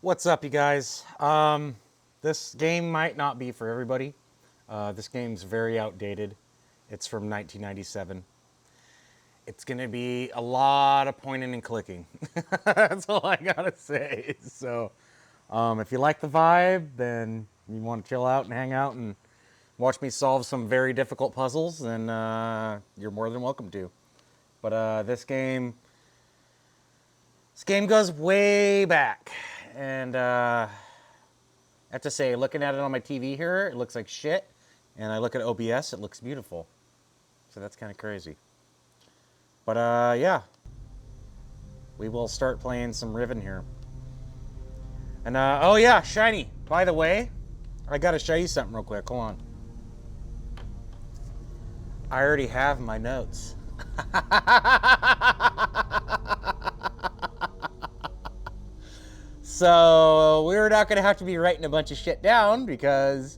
What's up, you guys? This game might not be for everybody. This game's very outdated. It's from 1997. It's gonna be a lot of pointing and clicking. That's all I gotta say. So, if you like the vibe, then you want to chill out and hang out and watch me solve some very difficult puzzles, then you're more than welcome to. But this game goes way back, and I have to say, looking at it on my TV here, it looks like shit. And I look at OBS, it looks beautiful. So that's kind of crazy. But yeah, we will start playing some Riven here. And oh yeah, shiny. By the way, I gotta show you something real quick. Hold on. I already have my notes. So we're not gonna have to be writing a bunch of shit down because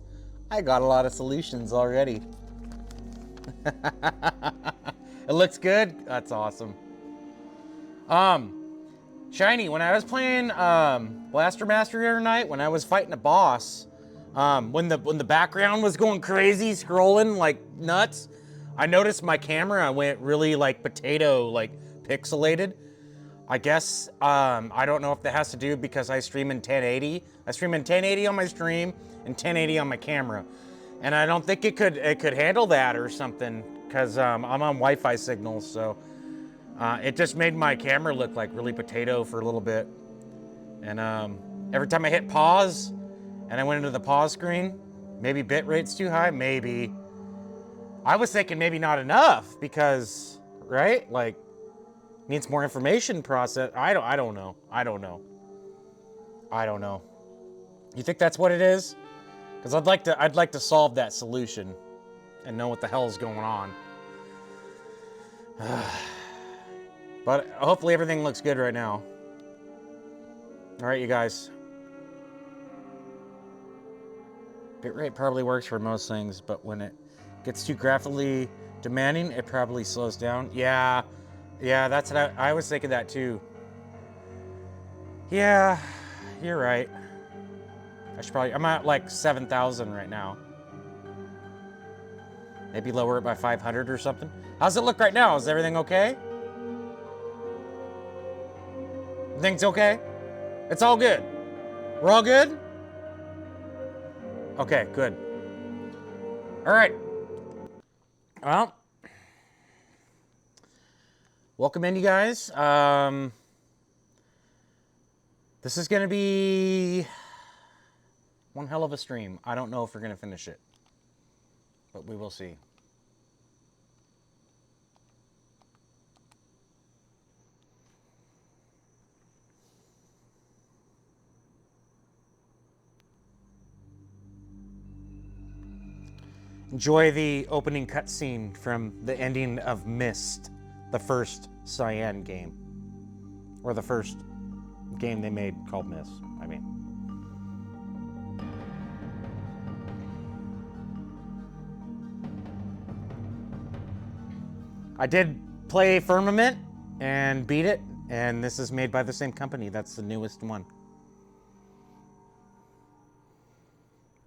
I got a lot of solutions already. It looks good. That's awesome. Shiny, when I was playing Blaster Master the other night, when I was fighting a boss, when the background was going crazy, scrolling like nuts, I noticed my camera went really like potato, like pixelated. I guess I don't know if that has to do because I stream in 1080. I stream in 1080 on my stream and 1080 on my camera, and I don't think it could handle that or something because I'm on Wi-Fi signals. So it just made my camera look like really potato for a little bit. And every time I hit pause and I went into the pause screen, maybe bitrate's too high. Maybe I was thinking maybe not enough because right like. Needs more information process. I don't know. I don't know. You think that's what it is? Because I'd like to solve that solution and know what the hell is going on. But hopefully everything looks good right now. All right, you guys. Bitrate probably works for most things, but when it gets too graphically demanding, it probably slows down. Yeah, that's what I was thinking that too. Yeah, you're right. I'm at like 7,000 right now. Maybe lower it by 500 or something. How's it look right now? Is everything okay? Everything's okay? It's all good. We're all good? Okay, good. All right. Well, welcome in, you guys. This is going to be one hell of a stream. I don't know if we're going to finish it, but we will see. Enjoy the opening cutscene from the ending of Myst, the first Cyan game. Or the first game they made called Myst, I mean. I did play Firmament and beat it, and this is made by the same company. That's the newest one.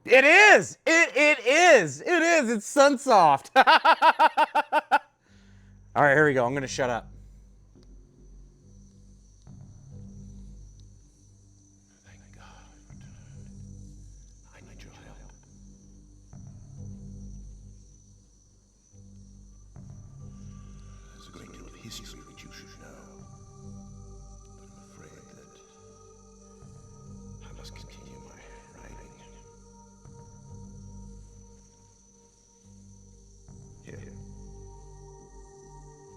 It is! It is! It is! It's Sunsoft! Alright, here we go. I'm gonna shut up. Thank God I've returned. I need your help. There's a great deal of history that you should know. But I'm afraid that I must continue my writing. Here.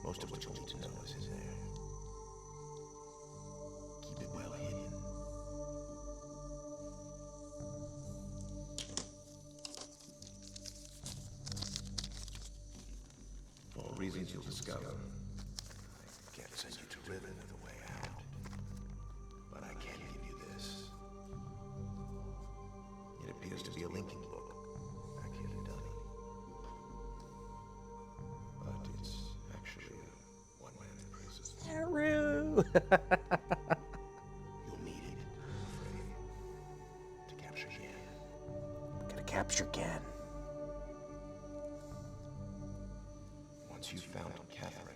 Most of what you need to know is in there. Keep it well hidden. For all reasons you'll discover, I can't send you to Riven as a way out. But I can give you this. It appears to be a linking book back here in Dunny. But it's actually a one-man prison. Haru! You'll need it, I'm afraid. once you've found Catherine,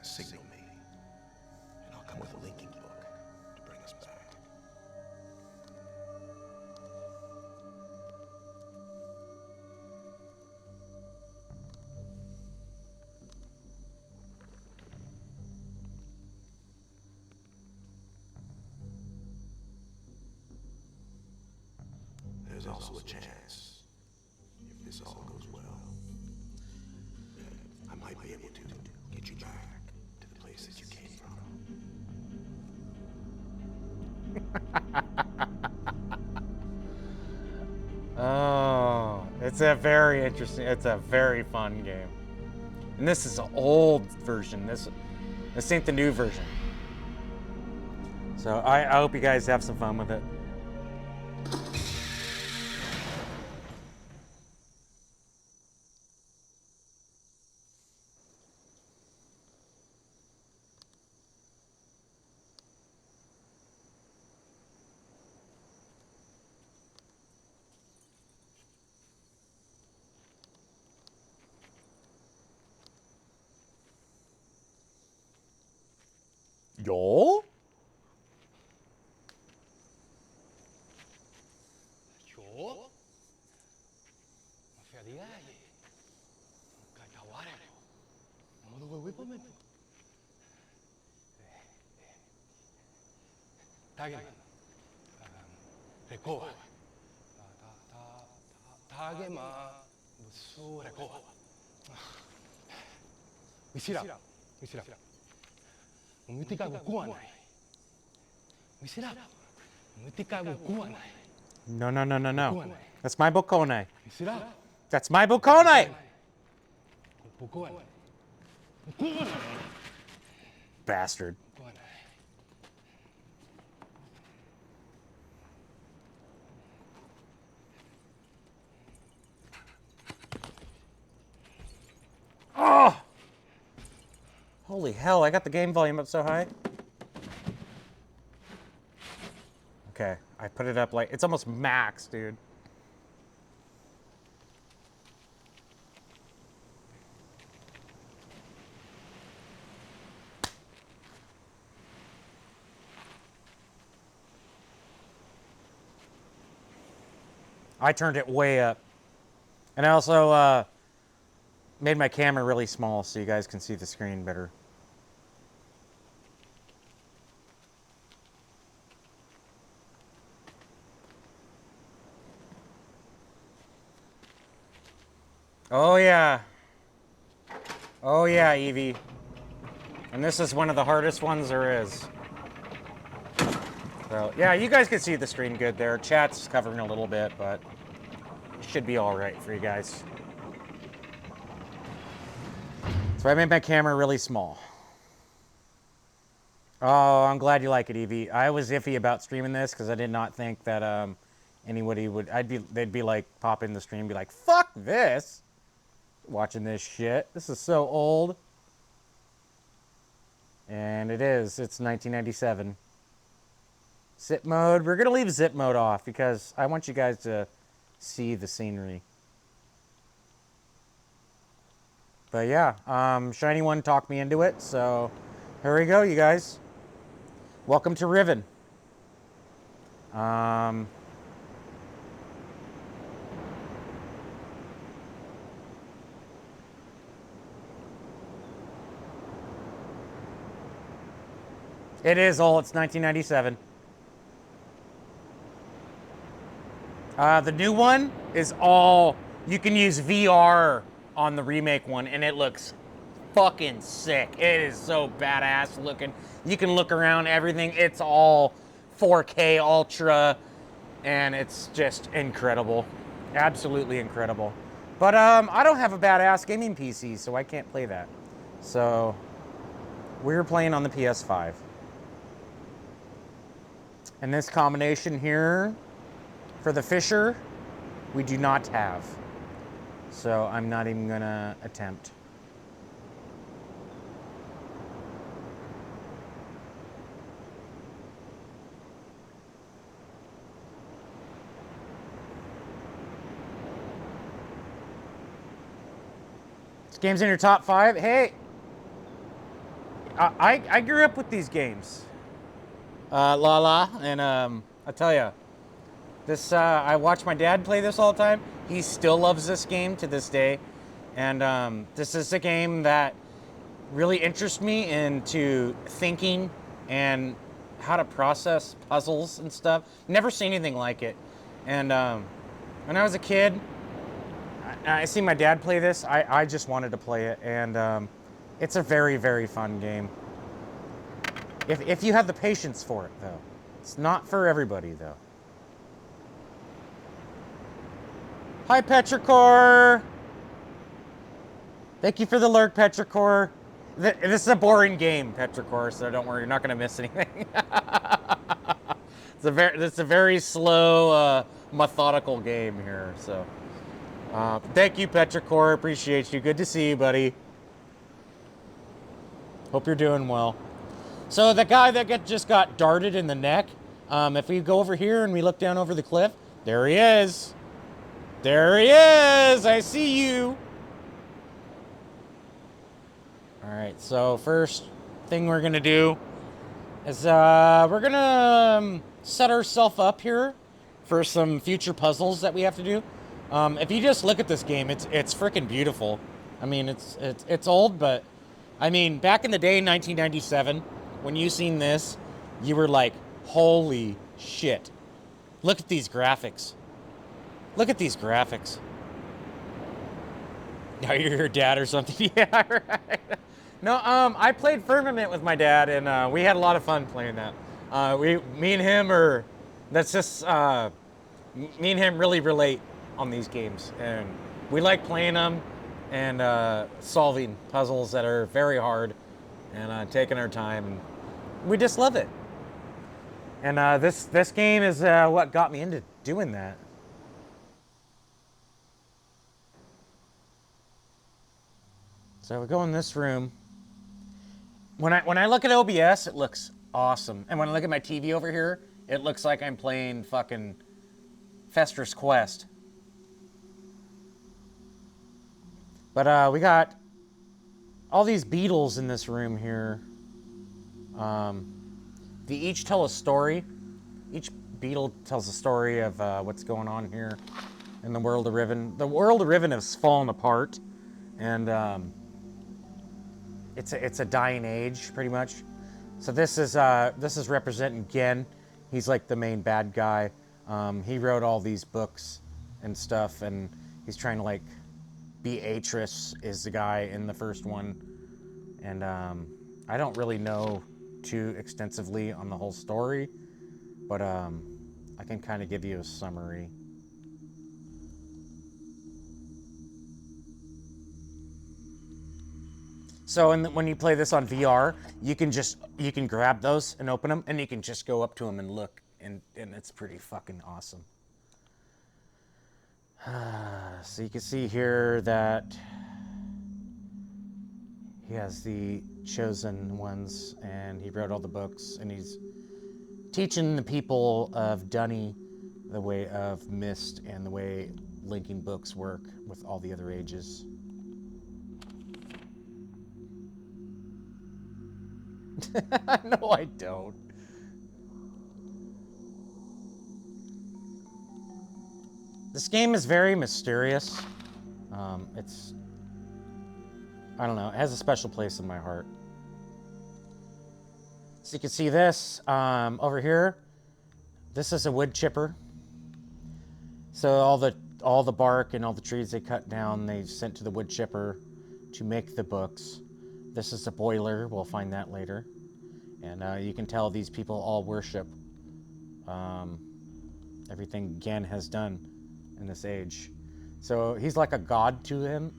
signal me, and I'll come with a linking book to bring us back. There's also a chance, if this all goes well, I might be able to get you back to the place that you came from. Oh, it's a very interesting, it's a very fun game. And this is an old version. This ain't the new version. So I hope you guys have some fun with it. Yo? Yo? Mafia di gagli. Cacaware. Modo vuoi pomelo? Tagema. Rekoa. Tagema. Busu rekoa. Wisira. Umutika bukuwa nai. Wisira. Umutika bukuwa nai. No. That's my Bokone. Wisira. That's my Bokone! Bukuwa nai. Bastard. Bukuwa nai. Oh! Holy hell, I got the game volume up so high. Okay, I put it up like, it's almost max, dude. I turned it way up. And I also made my camera really small so you guys can see the screen better. Oh yeah. Oh yeah, Evie. And this is one of the hardest ones there is. So yeah, you guys can see the screen good there. Chat's covering a little bit, but it should be all right for you guys. So I made my camera really small. Oh, I'm glad you like it, Evie. I was iffy about streaming this because I did not think that anybody would. They'd be like pop in the stream, and be like, "Fuck this." Watching this shit. This is so old. And it is. It's 1997. Zip mode. We're going to leave zip mode off because I want you guys to see the scenery. But yeah, Shiny One talked me into it. So here we go, you guys. Welcome to Riven. It is old. It's 1997. The new one is all, you can use VR on the remake one, and it looks fucking sick. It is so badass looking. You can look around everything. It's all 4K Ultra, and it's just incredible. Absolutely incredible. But I don't have a badass gaming PC, so I can't play that. So we're playing on the PS5. And this combination here for the Fisher, we do not have. So I'm not even gonna attempt. This game's in your top 5. Hey, I grew up with these games. La La, and I tell ya, this I watch my dad play this all the time. He still loves this game to this day, and this is a game that really interests me into thinking and how to process puzzles and stuff. Never seen anything like it, and when I was a kid, I see my dad play this. I just wanted to play it, and it's a very, very fun game. If you have the patience for it, though. It's not for everybody, though. Hi, Petrichor! Thank you for the lurk, Petrichor. This is a boring game, Petrichor, so don't worry, you're not going to miss anything. It's a very slow, methodical game here, so... thank you, Petrichor. Appreciate you. Good to see you, buddy. Hope you're doing well. So the guy that just got darted in the neck, if we go over here and we look down over the cliff, there he is. There he is. I see you. All right. So first thing we're gonna do is we're gonna set ourselves up here for some future puzzles that we have to do. If you just look at this game, it's freaking beautiful. I mean, it's old, but I mean, back in the day, 1997, when you seen this, you were like, holy shit. Look at these graphics. Look at these graphics. Now you're your dad or something. Yeah, right. No, I played Firmament with my dad, and we had a lot of fun playing that. Me and him are, that's just, me and him really relate on these games, and we like playing them and solving puzzles that are very hard and taking our time. We just love it. And this game is what got me into doing that. So we go in this room. When I look at OBS, it looks awesome, and when I look at my TV over here, it looks like I'm playing fucking Fester's Quest. But we got all these beetles in this room here. They each tell a story. Each beetle tells a story of what's going on here in the world of Riven. The world of Riven has fallen apart, and it's a dying age, pretty much. So this is representing Gen. He's like the main bad guy. He wrote all these books and stuff, and he's trying to like. Beatrice is the guy in the first one, and I don't really know too extensively on the whole story, but I can kind of give you a summary. So when you play this on VR, you can grab those and open them, and you can just go up to them and look, and it's pretty fucking awesome. So you can see here that he has the chosen ones, and he wrote all the books, and he's teaching the people of Dunny the way of Mist and the way linking books work with all the other ages. No, I don't. This game is very mysterious. I don't know, it has a special place in my heart. So you can see this over here. This is a wood chipper. So all the bark and all the trees they cut down, they sent to the wood chipper to make the books. This is a boiler, we'll find that later. And you can tell these people all worship everything Gen has done in this age. So he's like a god to them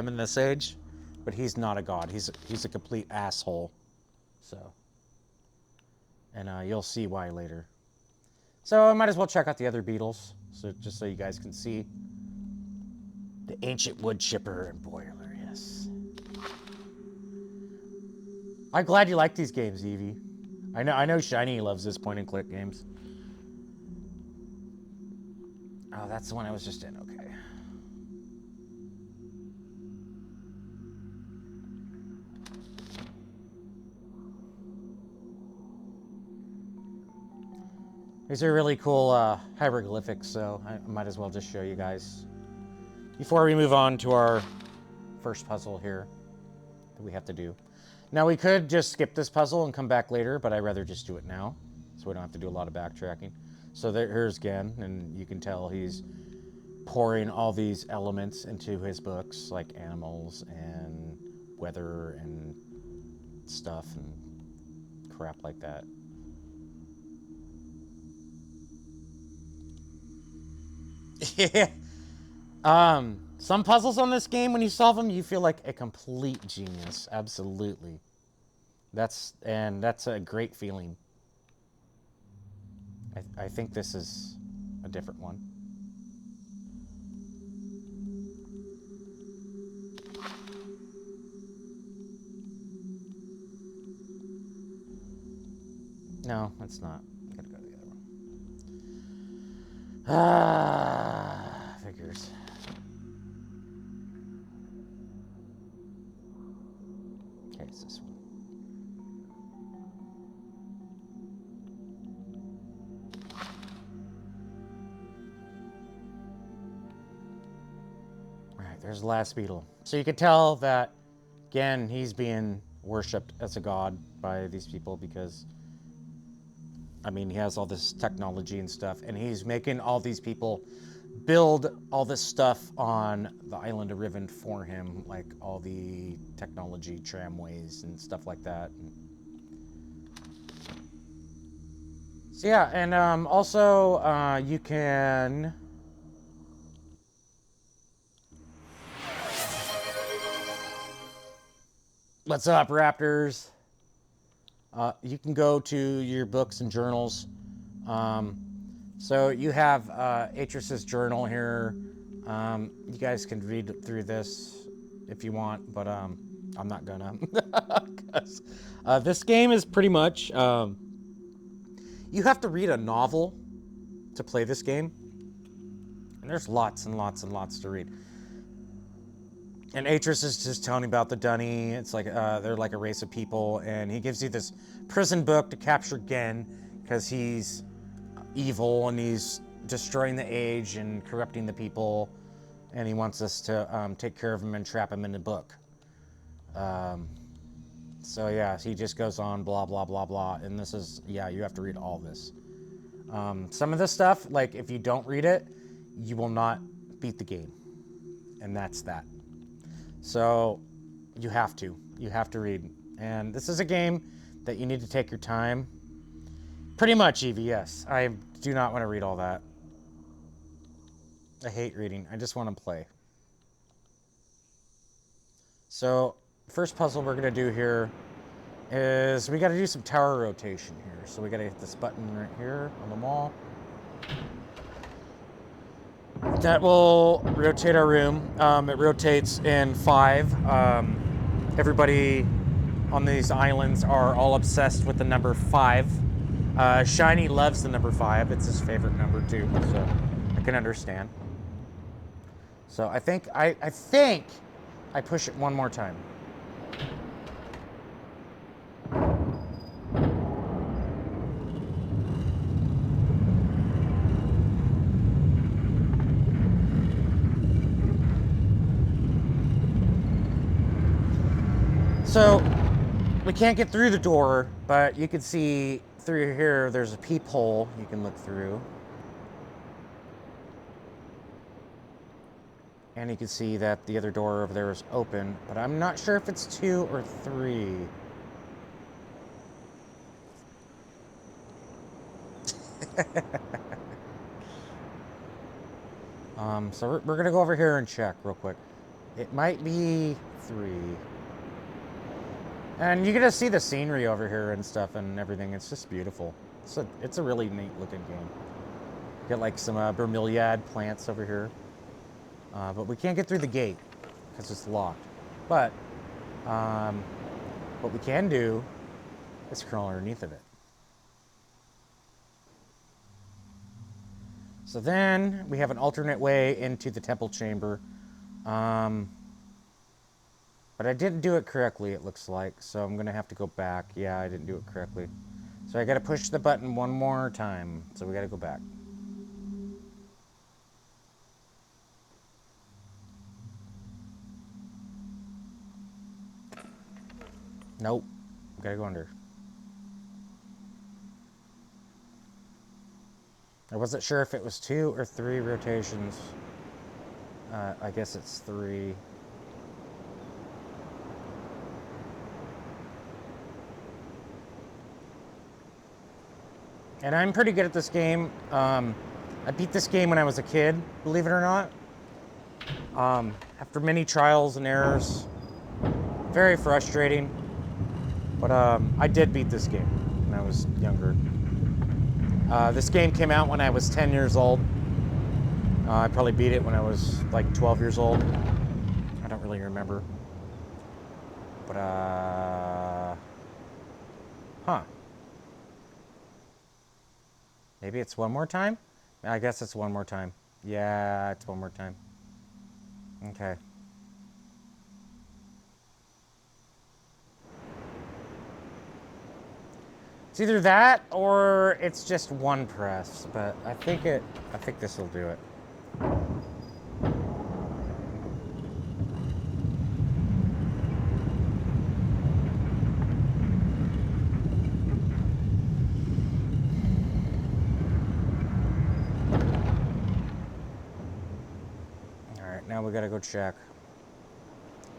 in this age, but he's not a god. He's a complete asshole. So, and you'll see why later. So I might as well check out the other beetles, so just so you guys can see the ancient wood chipper and boiler. Yes. I'm glad you like these games, Evie. I know Shiny loves this point and click games. Oh, that's the one I was just in. Okay. These are really cool hieroglyphics, so I might as well just show you guys before we move on to our first puzzle here that we have to do. Now, we could just skip this puzzle and come back later, but I'd rather just do it now, so we don't have to do a lot of backtracking. So here's Gen, and you can tell he's pouring all these elements into his books, like animals and weather and stuff and crap like that. Yeah. Some puzzles on this game, when you solve them, you feel like a complete genius. Absolutely. That's a great feeling. I think this is a different one. No, it's not. Gotta go to the other one. Ah, figures. Okay, it's this one. Alright, there's the last beetle. So you can tell that, again, he's being worshipped as a god by these people because, I mean, he has all this technology and stuff, and he's making all these people build all this stuff on the island of Riven for him, like all the technology, tramways, and stuff like that. So yeah, and also you can... What's up, Raptors? You can go to your books and journals. So you have Atris's journal here. You guys can read through this if you want, but I'm not gonna. 'Cause, this game is pretty much... you have to read a novel to play this game. And there's lots and lots and lots to read. And Atris is just telling you about the Dunny. It's like they're like a race of people, and he gives you this prison book to capture Gen because he's evil and he's destroying the age and corrupting the people, and he wants us to take care of him and trap him in the book. So yeah, he just goes on blah blah blah blah, and this is, yeah, you have to read all this. Some of this stuff, like if you don't read it, you will not beat the game, and that's that. So you have to read. And this is a game that you need to take your time. Pretty much, Evie, yes. I do not want to read all that. I hate reading. I just want to play. So, first puzzle we're going to do here is we got to do some tower rotation here. So we got to hit this button right here on the wall. That will rotate our room. It rotates in 5. Everybody on these islands are all obsessed with the number 5. Shiny loves the number 5. It's his favorite number too, so I can understand. So I think I push it one more time. So, we can't get through the door, but you can see through here, there's a peephole you can look through. And you can see that the other door over there is open, but I'm not sure if it's 2 or 3. So we're gonna go over here and check real quick. It might be 3. And you get to see the scenery over here and stuff and everything. It's just beautiful. It's a really neat looking game. Got like some bromeliad plants over here. But we can't get through the gate because it's locked. But what we can do is crawl underneath of it. So then we have an alternate way into the temple chamber. But I didn't do it correctly, it looks like, so I'm going to have to go back. Yeah, I didn't do it correctly. So I gotta push the button one more time. So we gotta go back. Nope. We gotta go under. I wasn't sure if it was 2 or 3 rotations. I guess it's 3. And I'm pretty good at this game. I beat this game when I was a kid, believe it or not. After many trials and errors. Very frustrating. But I did beat this game when I was younger. This game came out when I was 10 years old. I probably beat it when I was like 12 years old. I don't really remember. But, huh. Maybe it's one more time? I guess it's one more time. Yeah, it's one more time. Okay. It's either that or it's just one press, but I think this will do it. All right, now we gotta go check.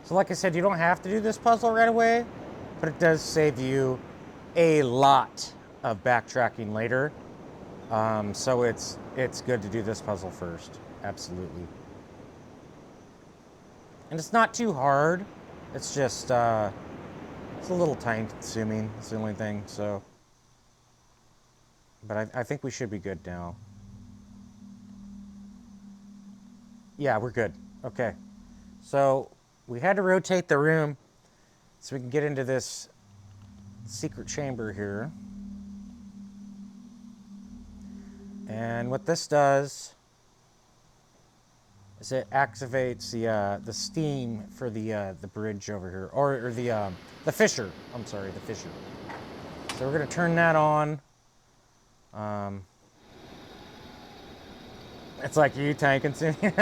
So like I said, you don't have to do this puzzle right away, but it does save you a lot of backtracking later. So it's good to do this puzzle first. Absolutely. And it's not too hard. It's just, it's a little time consuming. It's the only thing, so. But I think we should be good now. Yeah, we're good. Okay. So we had to rotate the room so we can get into this secret chamber here. And what this does is it activates the steam for the bridge over here, or the fissure. I'm sorry, the fissure. So we're gonna turn that on. It's like you time consuming.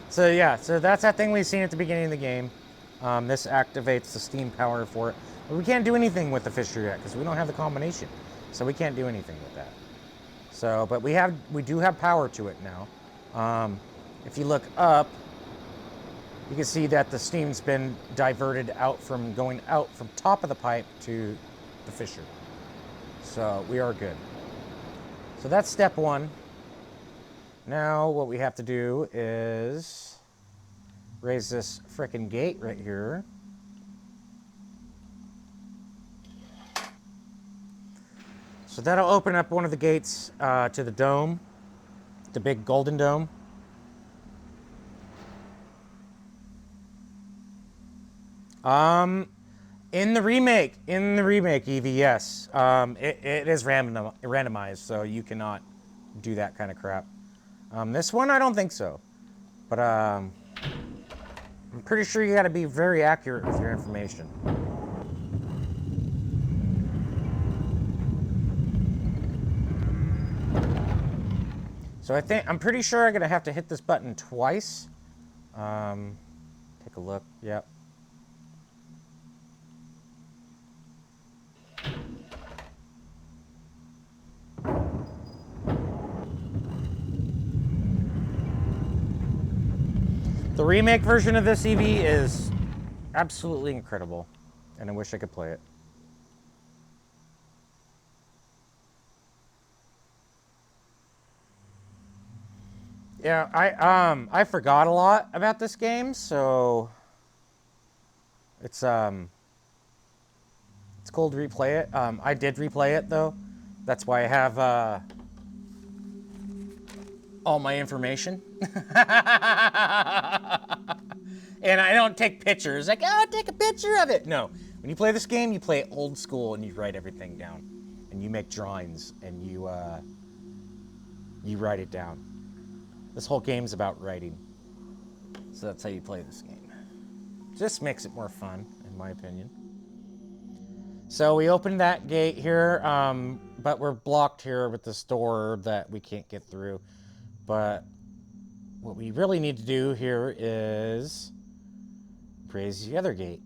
So yeah, so that's that thing we've seen at the beginning of the game. This activates the steam power for it. But we can't do anything with the fissure yet because we don't have the combination. So we can't do anything with that. So, but we do have power to it now. If you look up, you can see that the steam's been diverted going out from top of the pipe to the fissure. So we are good. So that's step 1. Now what we have to do is raise this frickin' gate right here. So that'll open up one of the gates to the dome, the big golden dome. In the remake, Evie, yes. It is randomized, so you cannot do that kind of crap. This one, I don't think so. But I'm pretty sure you got to be very accurate with your information. So I'm pretty sure I'm gonna have to hit this button twice. Take a look. Yep. The remake version of this EV is absolutely incredible, and I wish I could play it. Yeah, I forgot a lot about this game, so it's cool to replay it. I did replay it though. That's why I have all my information. And I don't take pictures. Like, oh, take a picture of it. No, when you play this game, you play it old school and you write everything down, and you make drawings and you write it down. This whole game's about writing. So that's how you play this game. Just makes it more fun, in my opinion. So we opened that gate here, but we're blocked here with this door that we can't get through. But what we really need to do here is raise the other gate.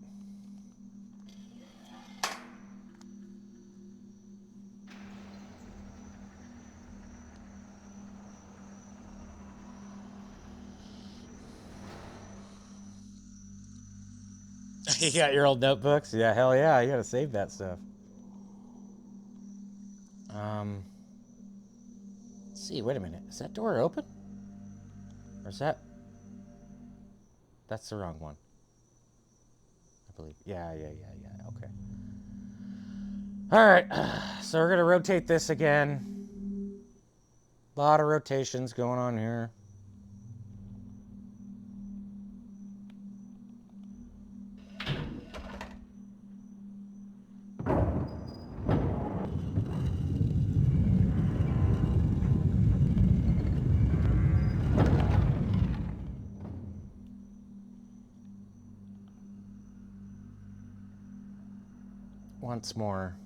You got your old notebooks? Yeah, hell yeah, you gotta save that stuff. Let's see, wait a minute. Is that door open? Or is that... That's the wrong one. I believe. Yeah, okay. Alright, so we're gonna rotate this again. A lot of rotations going on here. Once more.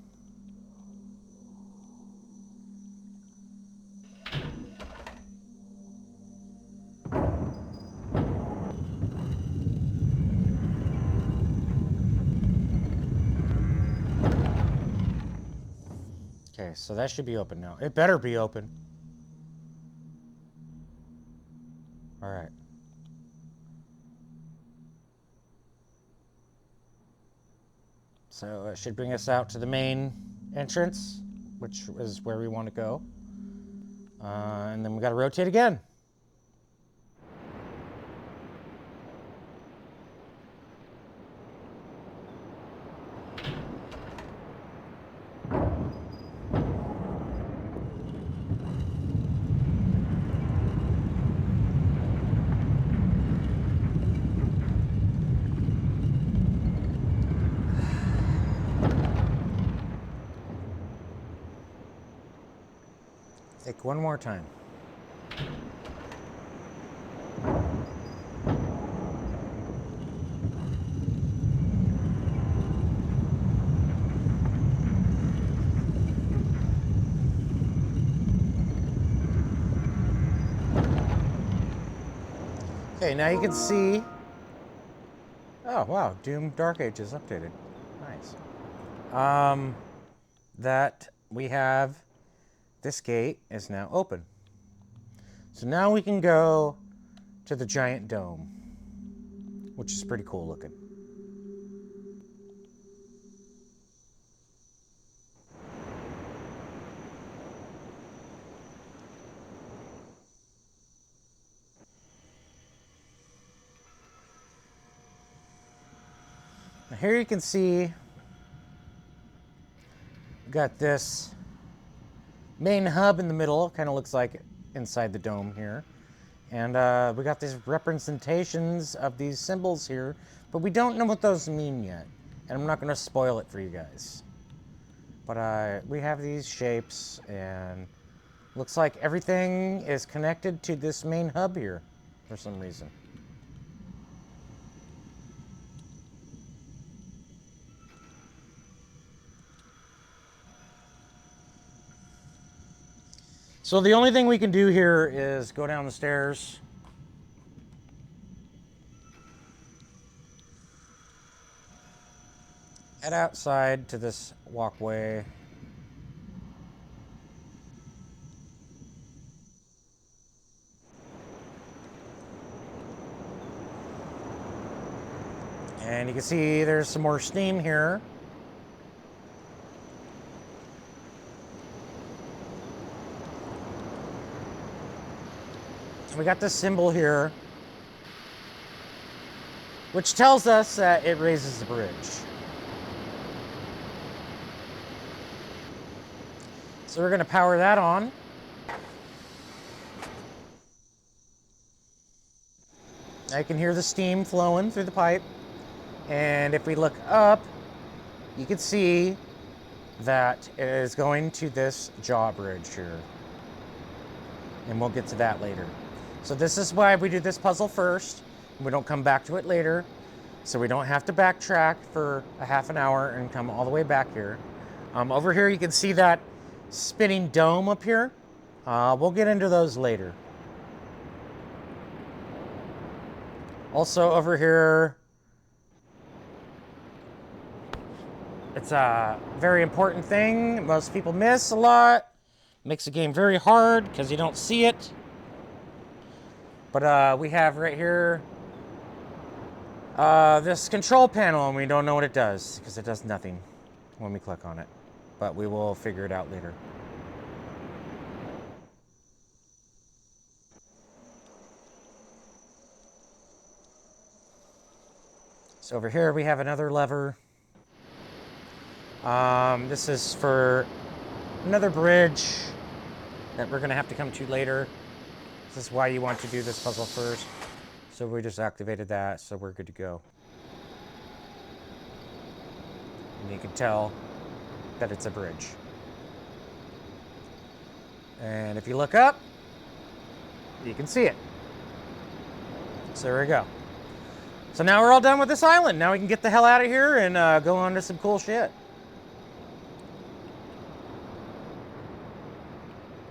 Okay, so that should be open now. It better be open. All right. So it should bring us out to the main entrance, which is where we want to go. And then we got to rotate again. Take one more time. Okay, now you can see. Oh wow, Doom Dark Age is updated. Nice. That we have. This gate is now open. So now we can go to the giant dome, which is pretty cool looking. Now here you can see we got this main hub in the middle, kind of looks like inside the dome here. And we got these representations of these symbols here, but we don't know what those mean yet. And I'm not going to spoil it for you guys. But we have these shapes, and looks like everything is connected to this main hub here for some reason. So the only thing we can do here is go down the stairs. Head outside to this walkway. And you can see there's some more steam here. We got this symbol here, which tells us that it raises the bridge. So we're going to power that on. I can hear the steam flowing through the pipe. And if we look up, you can see that it is going to this jaw bridge here. And we'll get to that later. So this is why we do this puzzle first. We don't come back to it later. so we don't have to backtrack for a half an hour and come all the way back here. Over here you can see that spinning dome up here. We'll get into those later. Also over here, it's a very important thing most people miss a lot. Makes the game very hard because you don't see it. But we have right here this control panel, and we don't know what it does because it does nothing when we click on it. But we will figure it out later. So over here we have another lever. This is for another bridge that we're gonna have to come to later. This is why you want to do this puzzle first. So we just activated that, so we're good to go. And you can tell that it's a bridge. And if you look up, you can see it. So there we go. So now we're all done with this island. Now we can get the hell out of here and go on to some cool shit.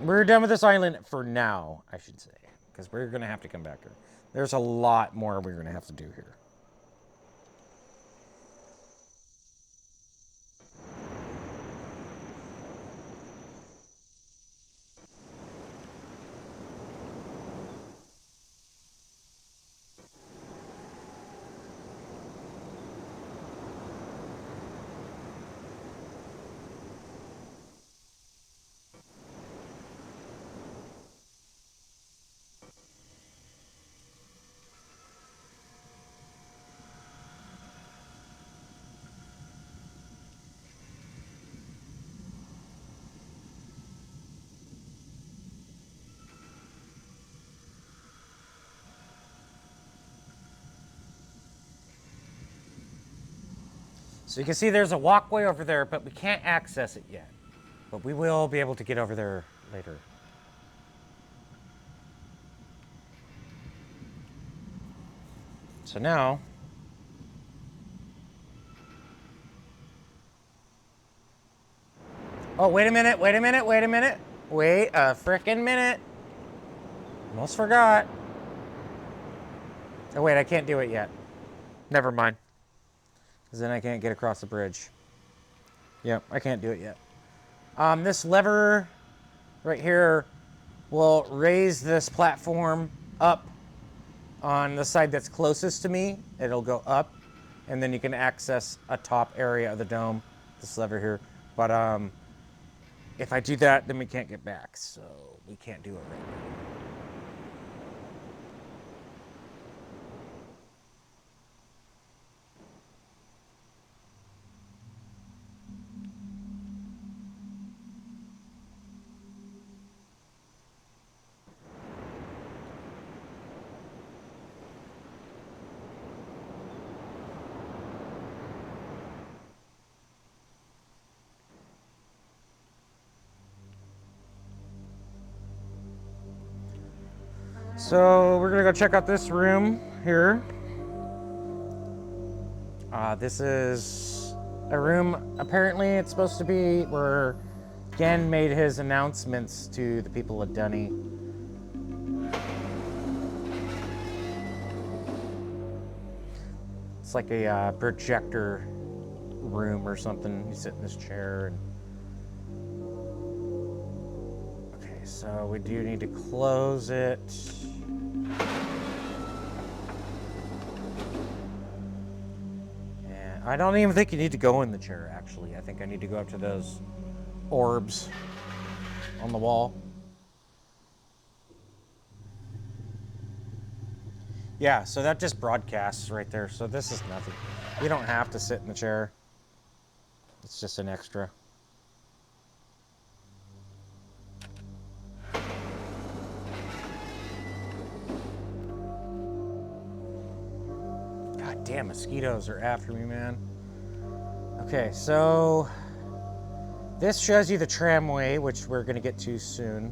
We're done with this island for now, I should say, because we're going to have to come back here. There's a lot more we're going to have to do here. So you can see there's a walkway over there, but we can't access it yet. But we will be able to get over there later. So now, oh, wait a minute, wait a minute, wait a minute. Wait a frickin' minute. Almost forgot. Oh wait, I can't do it yet. Never mind. Because then I can't get across the bridge. Yep, I can't do it yet. This lever right here will raise this platform up on the side that's closest to me. It'll go up, and then you can access a top area of the dome, this lever here. But if I do that, then we can't get back, so we can't do it right now. So we're gonna go check out this room here. This is a room, apparently it's supposed to be where Gen made his announcements to the people of Dunny. It's like a projector room or something. You sit in this chair and... Okay, so we do need to close it. I don't even think you need to go in the chair, actually. I think I need to go up to those orbs on the wall. Yeah, so that just broadcasts right there. So this is nothing. You don't have to sit in the chair. It's just an extra. God damn, mosquitoes are after me, man. Okay, so this shows you the tramway, which we're gonna get to soon.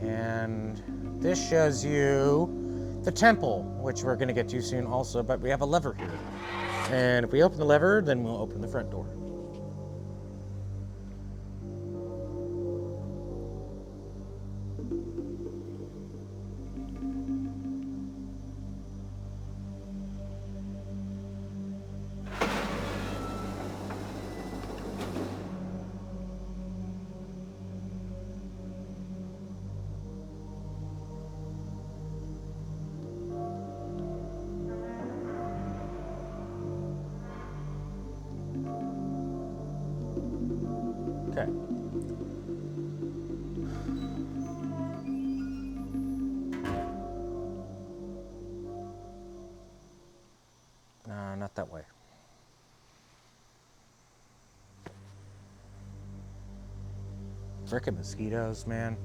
And this shows you the temple, which we're going to get to soon also, but we have a lever here. And if we open the lever, then we'll open the front door. Okay. No, not that way. Frickin' mosquitoes, man.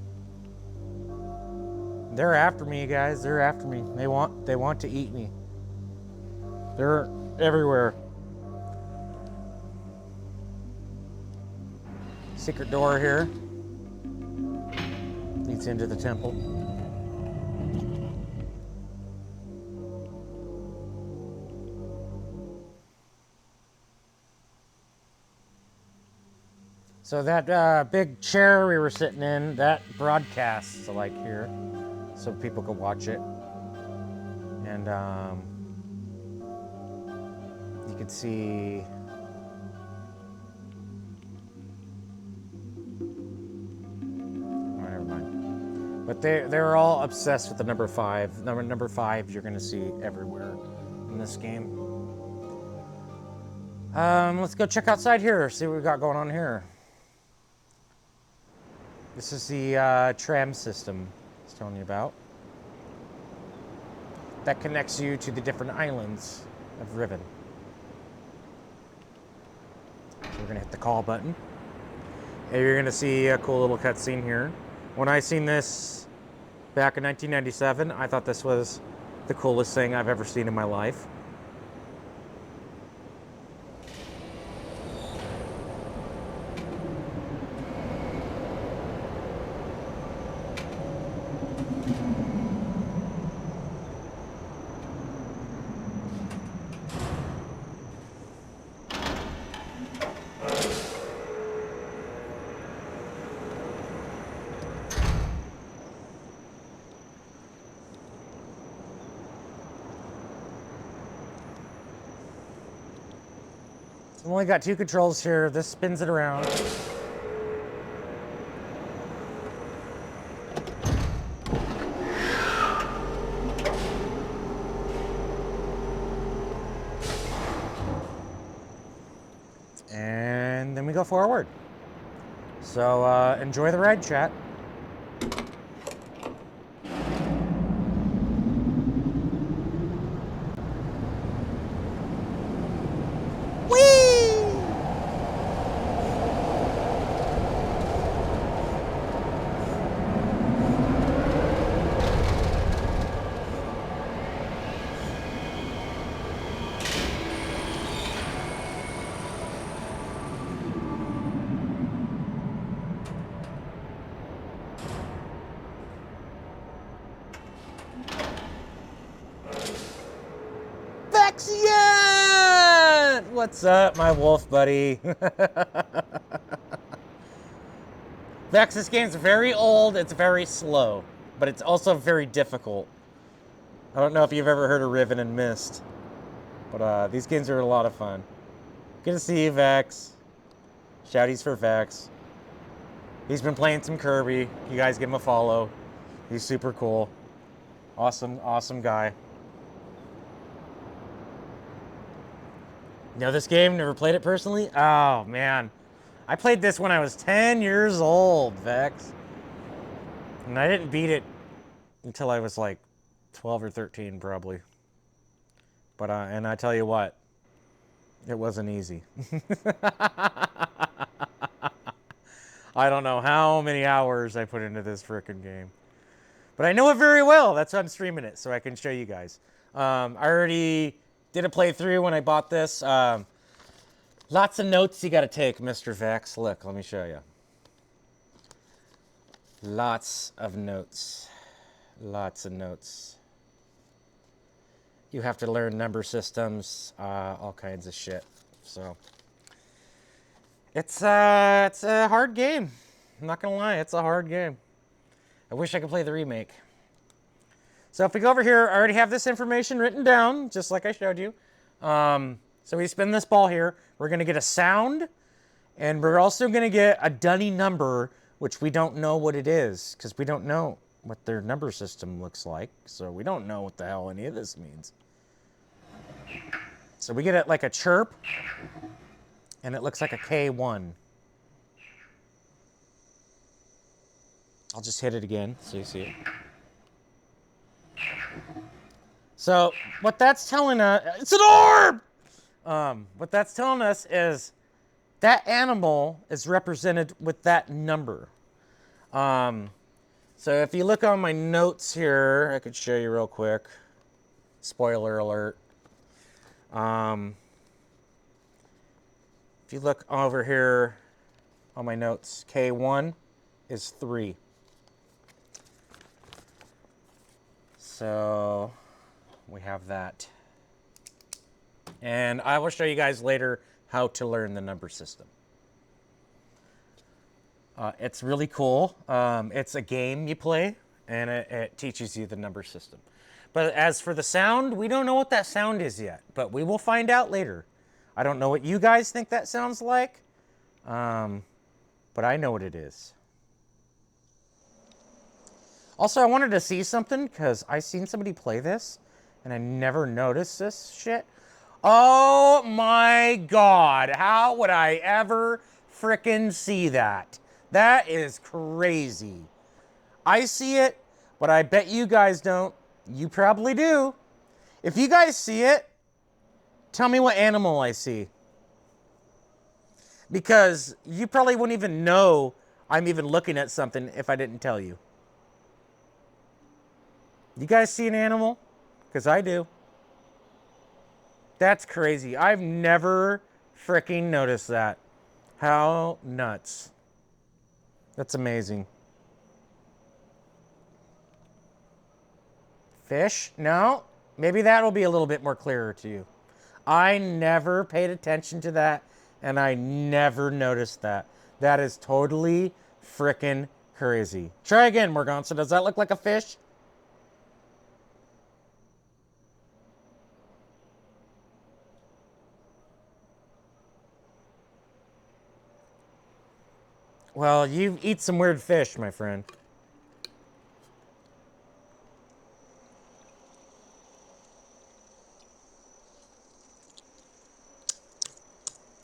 They're after me, guys. They're after me. They want to eat me. They're everywhere. Secret door here. Leads into the temple. So that big chair we were sitting in, that broadcasts like here, so people can watch it. And you can see but they're all obsessed with the number 5. Number 5 you're gonna see everywhere in this game. Let's go check outside here, see what we got going on here. This is the tram system I was telling you about. That connects you to the different islands of Riven. So we're gonna hit the call button. And you're gonna see a cool little cutscene here. When I seen this back in 1997, I thought this was the coolest thing I've ever seen in my life. I've only got 2 controls here. This spins it around. And then we go forward. So enjoy the ride, chat. What's up, my wolf buddy? Vex, this game's very old, it's very slow, but it's also very difficult. I don't know if you've ever heard of Riven and Mist, but these games are a lot of fun. Good to see you, Vex. Shouties for Vex. He's been playing some Kirby. You guys give him a follow. He's super cool. Awesome, awesome guy. You know this game? Never played it personally? Oh, man. I played this when I was 10 years old, Vex. And I didn't beat it until I was like 12 or 13, probably. But, and I tell you what, it wasn't easy. I don't know how many hours I put into this frickin' game. But I know it very well. That's why I'm streaming it, so I can show you guys. I already did a playthrough when I bought this. Lots of notes you gotta take, Mr. Vex. Look, let me show you. Lots of notes. Lots of notes. You have to learn number systems, all kinds of shit. So it's a hard game. I'm not gonna lie, it's a hard game. I wish I could play the remake. So if we go over here, I already have this information written down, just like I showed you. So we spin this ball here. We're gonna get a sound, and we're also gonna get a dunny number, which we don't know what it is, because we don't know what their number system looks like. So we don't know what the hell any of this means. So we get it like a chirp, and it looks like a K1. I'll just hit it again so you see it. So what that's telling us, it's an orb! What that's telling us is that animal is represented with that number. So if you look on my notes here, I could show you real quick. Spoiler alert. If you look over here on my notes, K1 is 3. So we have that. And I will show you guys later how to learn the number system. It's really cool. It's a game you play, and it teaches you the number system. But as for the sound, we don't know what that sound is yet, but we will find out later. I don't know what you guys think that sounds like, but I know what it is. Also, I wanted to see something, because I seen somebody play this, and I never noticed this shit. Oh my God, how would I ever frickin' see that? That is crazy. I see it, but I bet you guys don't. You probably do. If you guys see it, tell me what animal I see. Because you probably wouldn't even know I'm even looking at something if I didn't tell you. You guys see an animal? Because I do. That's crazy. I've never fricking noticed that. How nuts. That's amazing. Fish? No. Maybe that'll be a little bit more clearer to you. I never paid attention to that, and I never noticed that. That is totally frickin' crazy. Try again, Morganza. Does that look like a fish? Well, you eat some weird fish, my friend.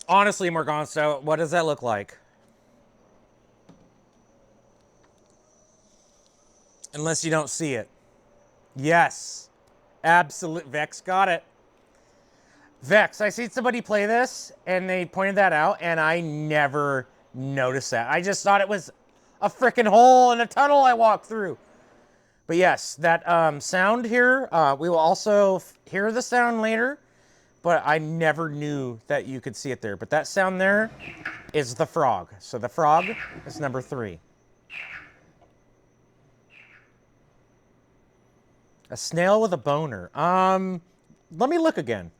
Honestly, Morganza, what does that look like? Unless you don't see it. Yes. Absolute. Vex got it. Vex, I seen somebody play this, and they pointed that out, and I never noticed that. I just thought it was a freaking hole in a tunnel I walked through. But yes, that sound here, we will also hear the sound later, but I never knew that you could see it there. But that sound there is the frog. So the frog is number 3. A snail with a boner. Let me look again.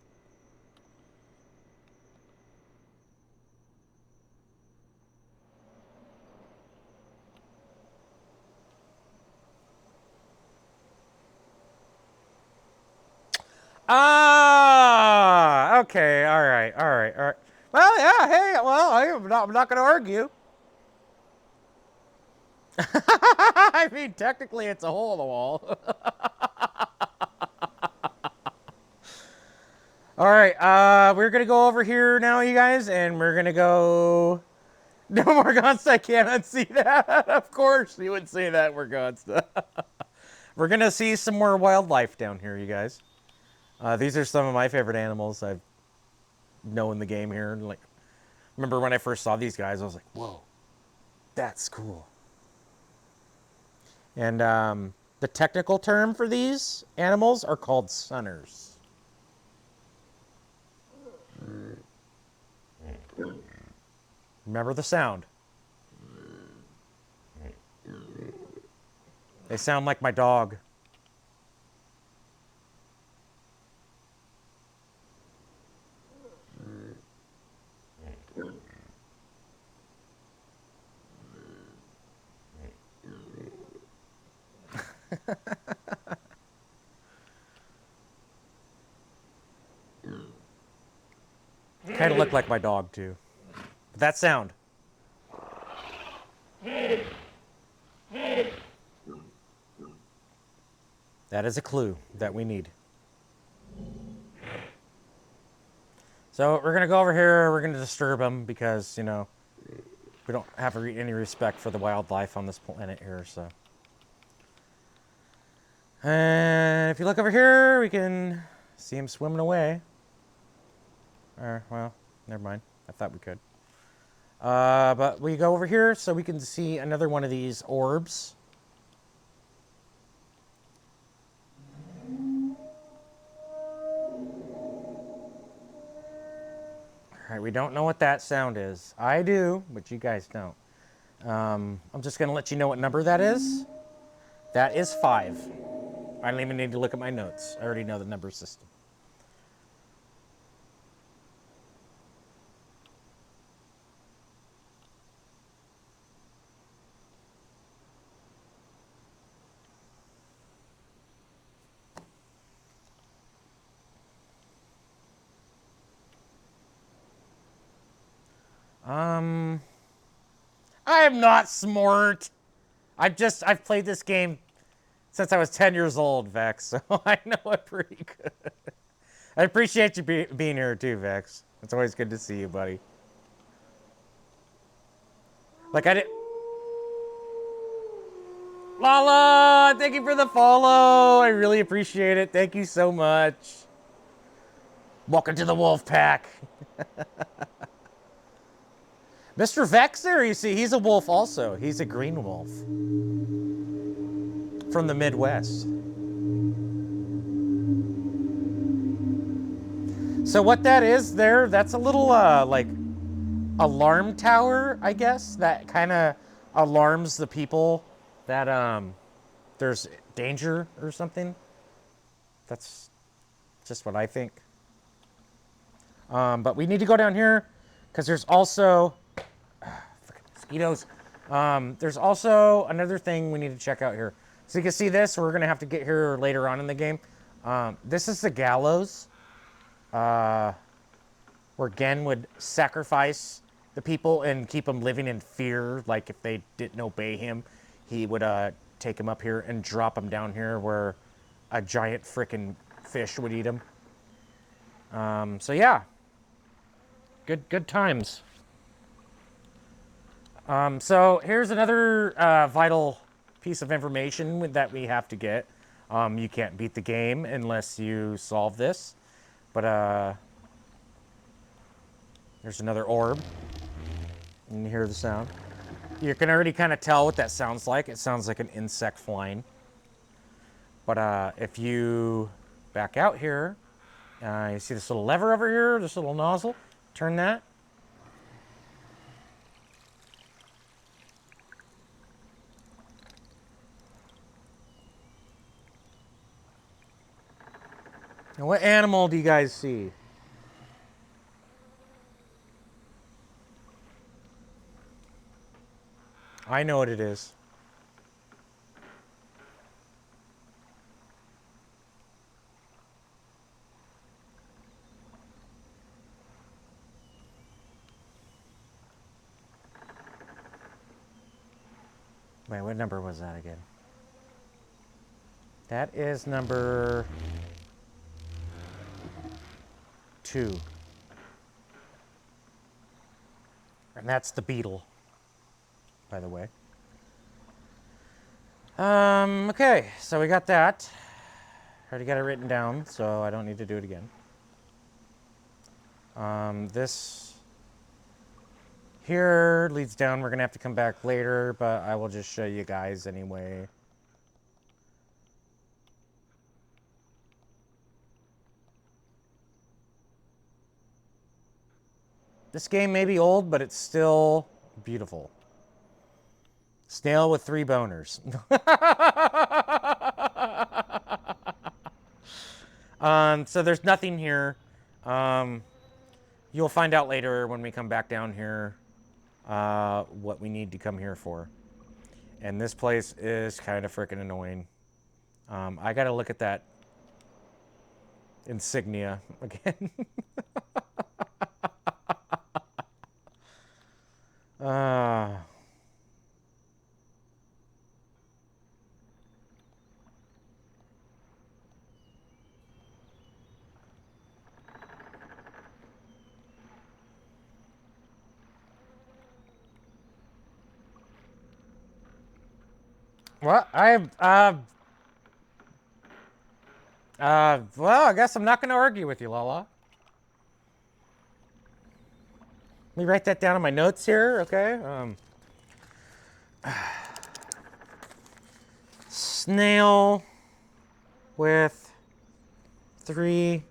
Ah, okay, all right. Well, yeah, hey, well, I'm not going to argue. I mean, technically, it's a hole in the wall. All right, we're going to go over here now, you guys, and we're going to go... No, Morganza, I can't unsee that. Of course you would say that, Morganza. We're going to see some more wildlife down here, you guys. These are some of my favorite animals I've known in the game here. Like, remember when I first saw these guys, I was like, whoa, that's cool. And the technical term for these animals are called sunners. Remember the sound. They sound like my dog. Kind of look like my dog, too. But that sound. That is a clue that we need. So we're going to go over here. We're going to disturb them because, you know, we don't have any respect for the wildlife on this planet here, so. And if you look over here, we can see him swimming away. Or, well, never mind. I thought we could. But we go over here so we can see another one of these orbs. Alright, we don't know what that sound is. I do, but you guys don't. I'm just going to let you know what number that is. That is 5. I don't even need to look at my notes. I already know the number system. I am not smart. I've played this game since I was 10 years old, Vex, so I know it pretty good. I appreciate you being here too, Vex. It's always good to see you, buddy. Like, I did... Lala, thank you for the follow. I really appreciate it. Thank you so much. Welcome to the wolf pack. Mr. Vex there, you see, he's a wolf also. He's a green wolf. From the Midwest. So what that is there, that's a little, like, alarm tower, I guess, that kind of alarms the people that, there's danger or something. That's just what I think. But we need to go down here, because there's also... mosquitoes. There's also another thing we need to check out here. So you can see this. We're going to have to get here later on in the game. This is the gallows. Where Gen would sacrifice the people and keep them living in fear. Like if they didn't obey him, he would take them up here and drop them down here where a giant frickin' fish would eat them. So yeah. Good times. So here's another vital piece of information that we have to get. You can't beat the game unless you solve this. But there's another orb. And you hear the sound. You can already kind of tell what that sounds like. It sounds like an insect flying. But if you back out here, you see this little lever over here, this little nozzle. Turn that. Now, what animal do you guys see? I know what it is. Wait, what number was that again? That is number 2. And that's the beetle, by the way. Okay, so we got that. Already got it written down, so I don't need to do it again. This here leads down. We're gonna have to come back later, but I will just show you guys anyway. This game may be old, but it's still beautiful. Snail with 3 boners. So there's nothing here. You'll find out later when we come back down here what we need to come here for. And this place is kind of freaking annoying. I gotta look at that insignia again. uh, well, well, I guess I'm not gonna argue with you, Lala. Let me write that down in my notes here, okay? Snail with 3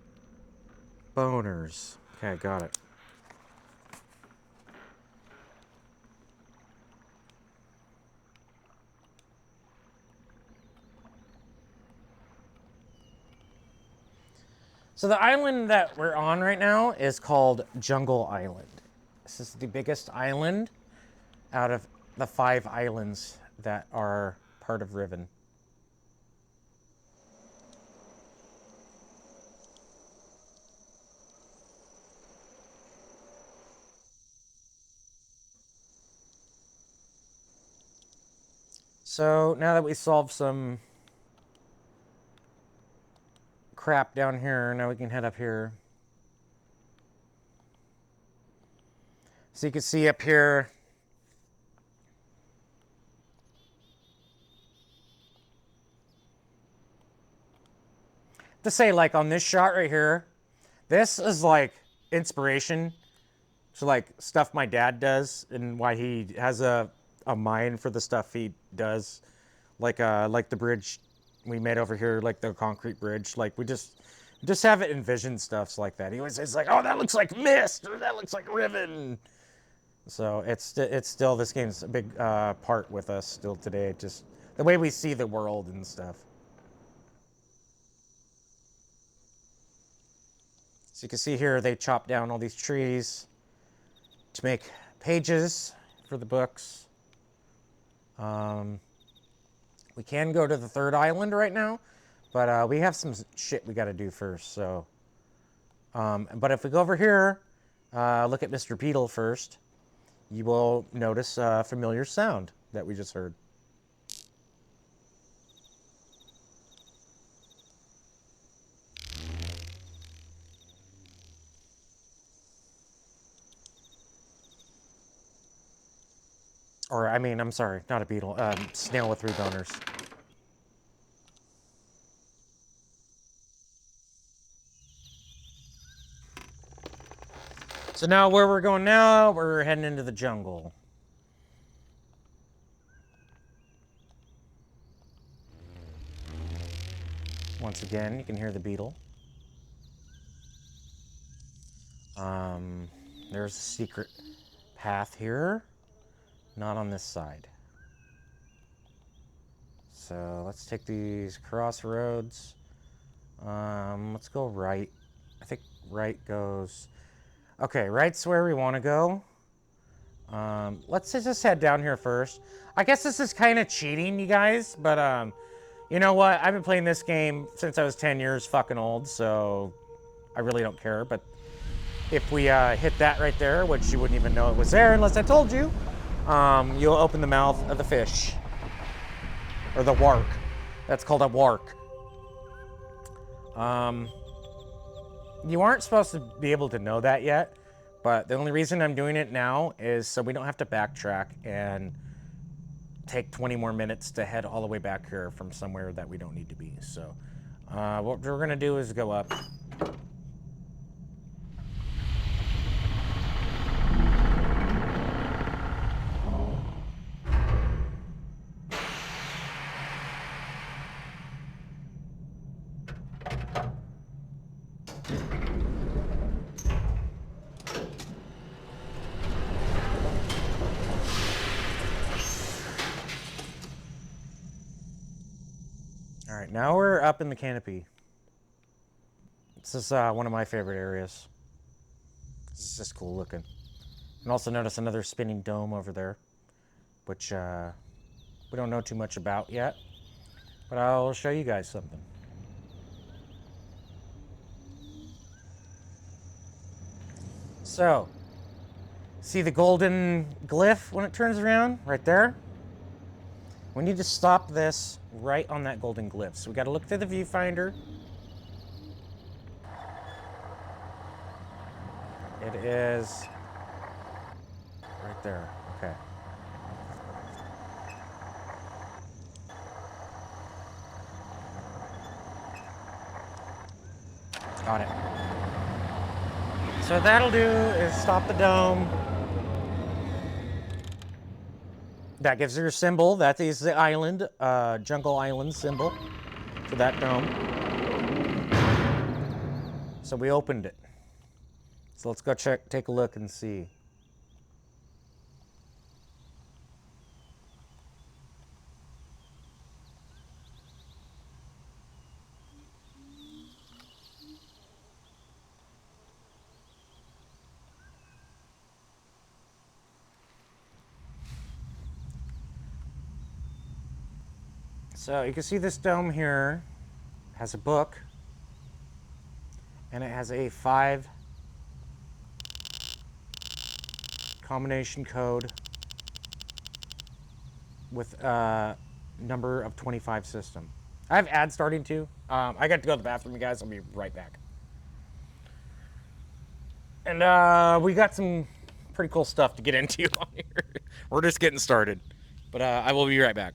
boners. Okay, got it. So the island that we're on right now is called Jungle Island. This is the biggest island out of the 5 islands that are part of Riven. So now that we solved some crap down here, now we can head up here. So you can see up here, to say like on this shot right here, this is like inspiration to like stuff my dad does and why he has a mind for the stuff he does. Like the bridge we made over here, like the concrete bridge. Like we just have it envision stuffs like that. He always says like, oh, that looks like Mist, or that looks like Riven. So it's still, this game's a big part with us still today. Just the way we see the world and stuff. So you can see here they chop down all these trees to make pages for the books. We can go to the 3rd island right now, but we have some shit we got to do first. So, but if we go over here, look at Mr. Beetle first, you will notice a familiar sound that we just heard. Or, I mean, I'm sorry, not a beetle. Snail with 3 boners. So now where we're going now, we're heading into the jungle. Once again, you can hear the beetle. There's a secret path here. Not on this side. So let's take these crossroads. Let's go right. I think right goes... Okay, right's where we want to go. Let's just head down here first. I guess this is kind of cheating, you guys, but you know what? I've been playing this game since I was 10 years fucking old, so I really don't care. But if we hit that right there, which you wouldn't even know it was there unless I told you, you'll open the mouth of the fish. Or the wark. That's called a wark. You aren't supposed to be able to know that yet, but the only reason I'm doing it now is so we don't have to backtrack and take 20 more minutes to head all the way back here from somewhere that we don't need to be. So what we're gonna do is go up. All right, now we're up in the canopy. This is one of my favorite areas. This is just cool looking. And also notice another spinning dome over there, which we don't know too much about yet. But I'll show you guys something. So, see the golden glyph when it turns around? Right there? We need to stop this right on that golden glyph. So we got to look through the viewfinder. It is right there. Okay. Got it. So what that'll do is stop the dome. That gives her a symbol. That is the island, Jungle Island symbol for that dome. So we opened it. So let's go take a look and see. So you can see this dome here has a book, and it has a 5 combination code with a number of 25 system. I have ads starting too. I got to go to the bathroom, you guys. I'll be right back. And we got some pretty cool stuff to get into on here. We're just getting started. But I will be right back.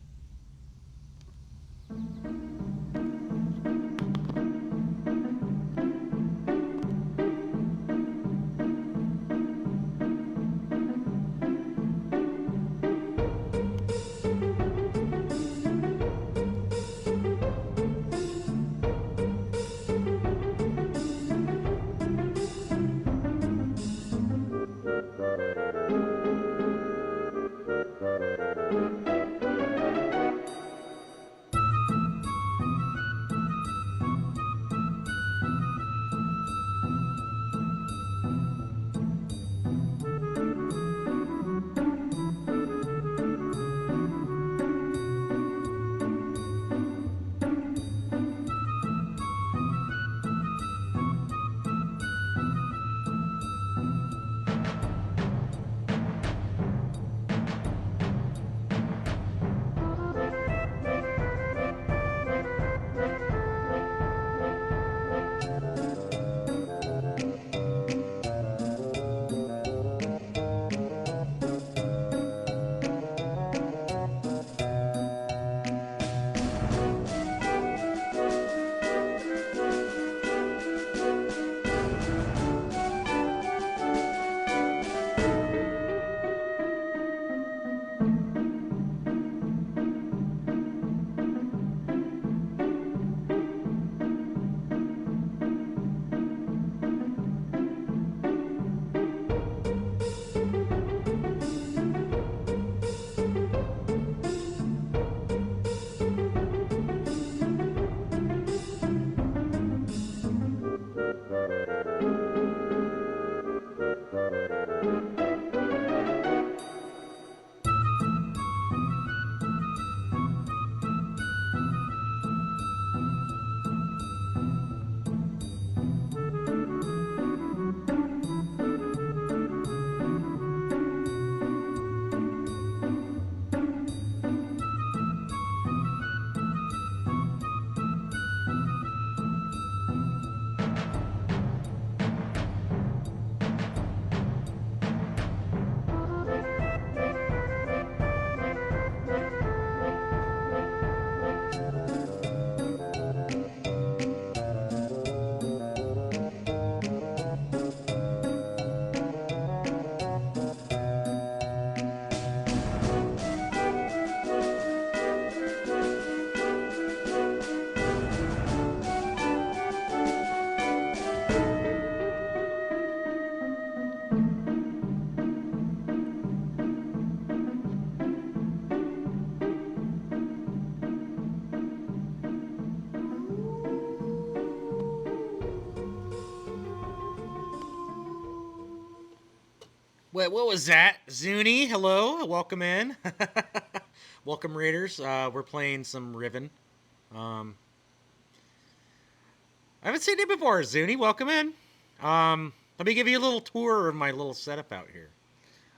What was that? Zuni, hello, welcome in. Welcome, Raiders. We're playing some Riven. I haven't seen you before, Zuni. Welcome in. Let me give you a little tour of my little setup out here.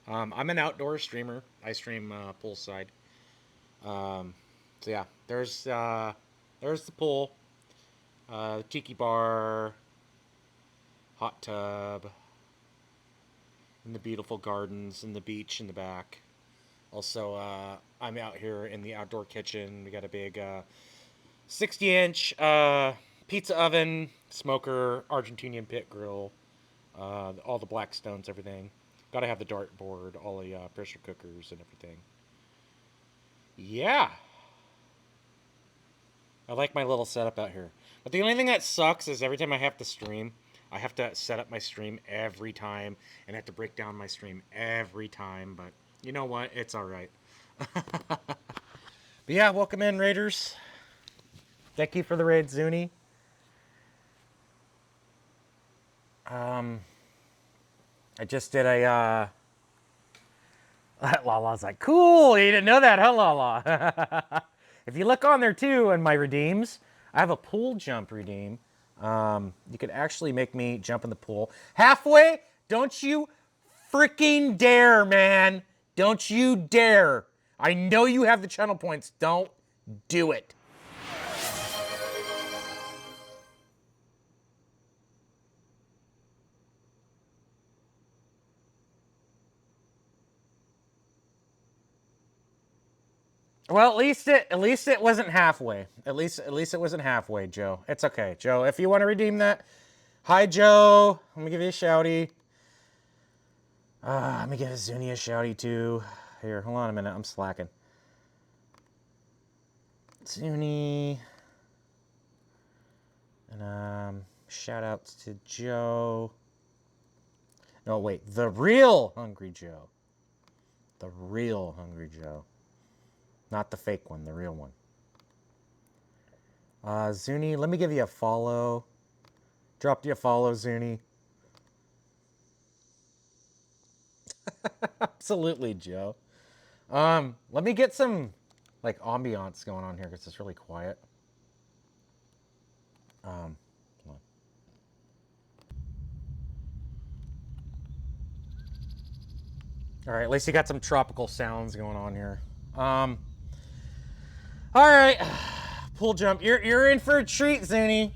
I'm an outdoor streamer. I stream poolside. So yeah, there's the pool, tiki bar, hot tub, and the beautiful gardens and the beach in the back. Also, I'm out here in the outdoor kitchen. We got a big 60-inch pizza oven, smoker, Argentinian pit grill, all the black stones, everything. Got to have the dartboard, all the pressure cookers and everything. Yeah, I like my little setup out here. But the only thing that sucks is every time I have to stream, I have to set up my stream every time and have to break down my stream every time. But you know what? It's all right. But yeah, welcome in, Raiders. Thank you for the raid, Zuni. I just did a. Lala's like, cool. You didn't know that, huh, Lala? If you look on there too, in my redeems, I have a pool jump redeem. You could actually make me jump in the pool halfway. Don't you freaking dare, man! Don't you dare! I know you have the channel points. Don't do it. Well, at least it wasn't halfway. At least it wasn't halfway, Joe. It's okay, Joe. If you want to redeem that, hi, Joe. Let me give you a shouty. Let me give Zuni a shouty too. Here, hold on a minute. I'm slacking. Zuni. And shout outs to Joe. No, wait. The real Hungry Joe. The real Hungry Joe. Not the fake one, the real one. Zuni, let me give you a follow. Dropped you a follow, Zuni. Absolutely, Joe. Let me get some like ambiance going on here because it's really quiet. Hold on. All right, at least you got some tropical sounds going on here. All right, pool jump. You're in for a treat, Zuni.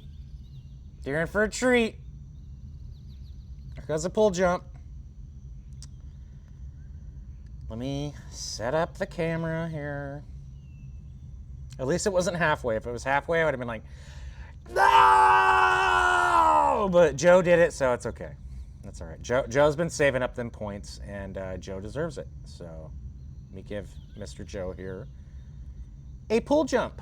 You're in for a treat. Here goes the pool jump. Let me set up the camera here. At least it wasn't halfway. If it was halfway, I would have been like, no! But Joe did it, so it's okay. That's all right. Joe's been saving up them points, and Joe deserves it. So let me give Mr. Joe here a pool jump.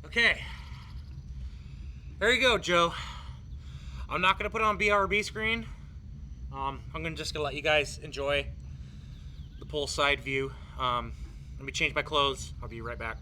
Okay. There you go, Joe. I'm not gonna put it on BRB screen. I'm just gonna let you guys enjoy the poolside view. Let me change my clothes. I'll be right back.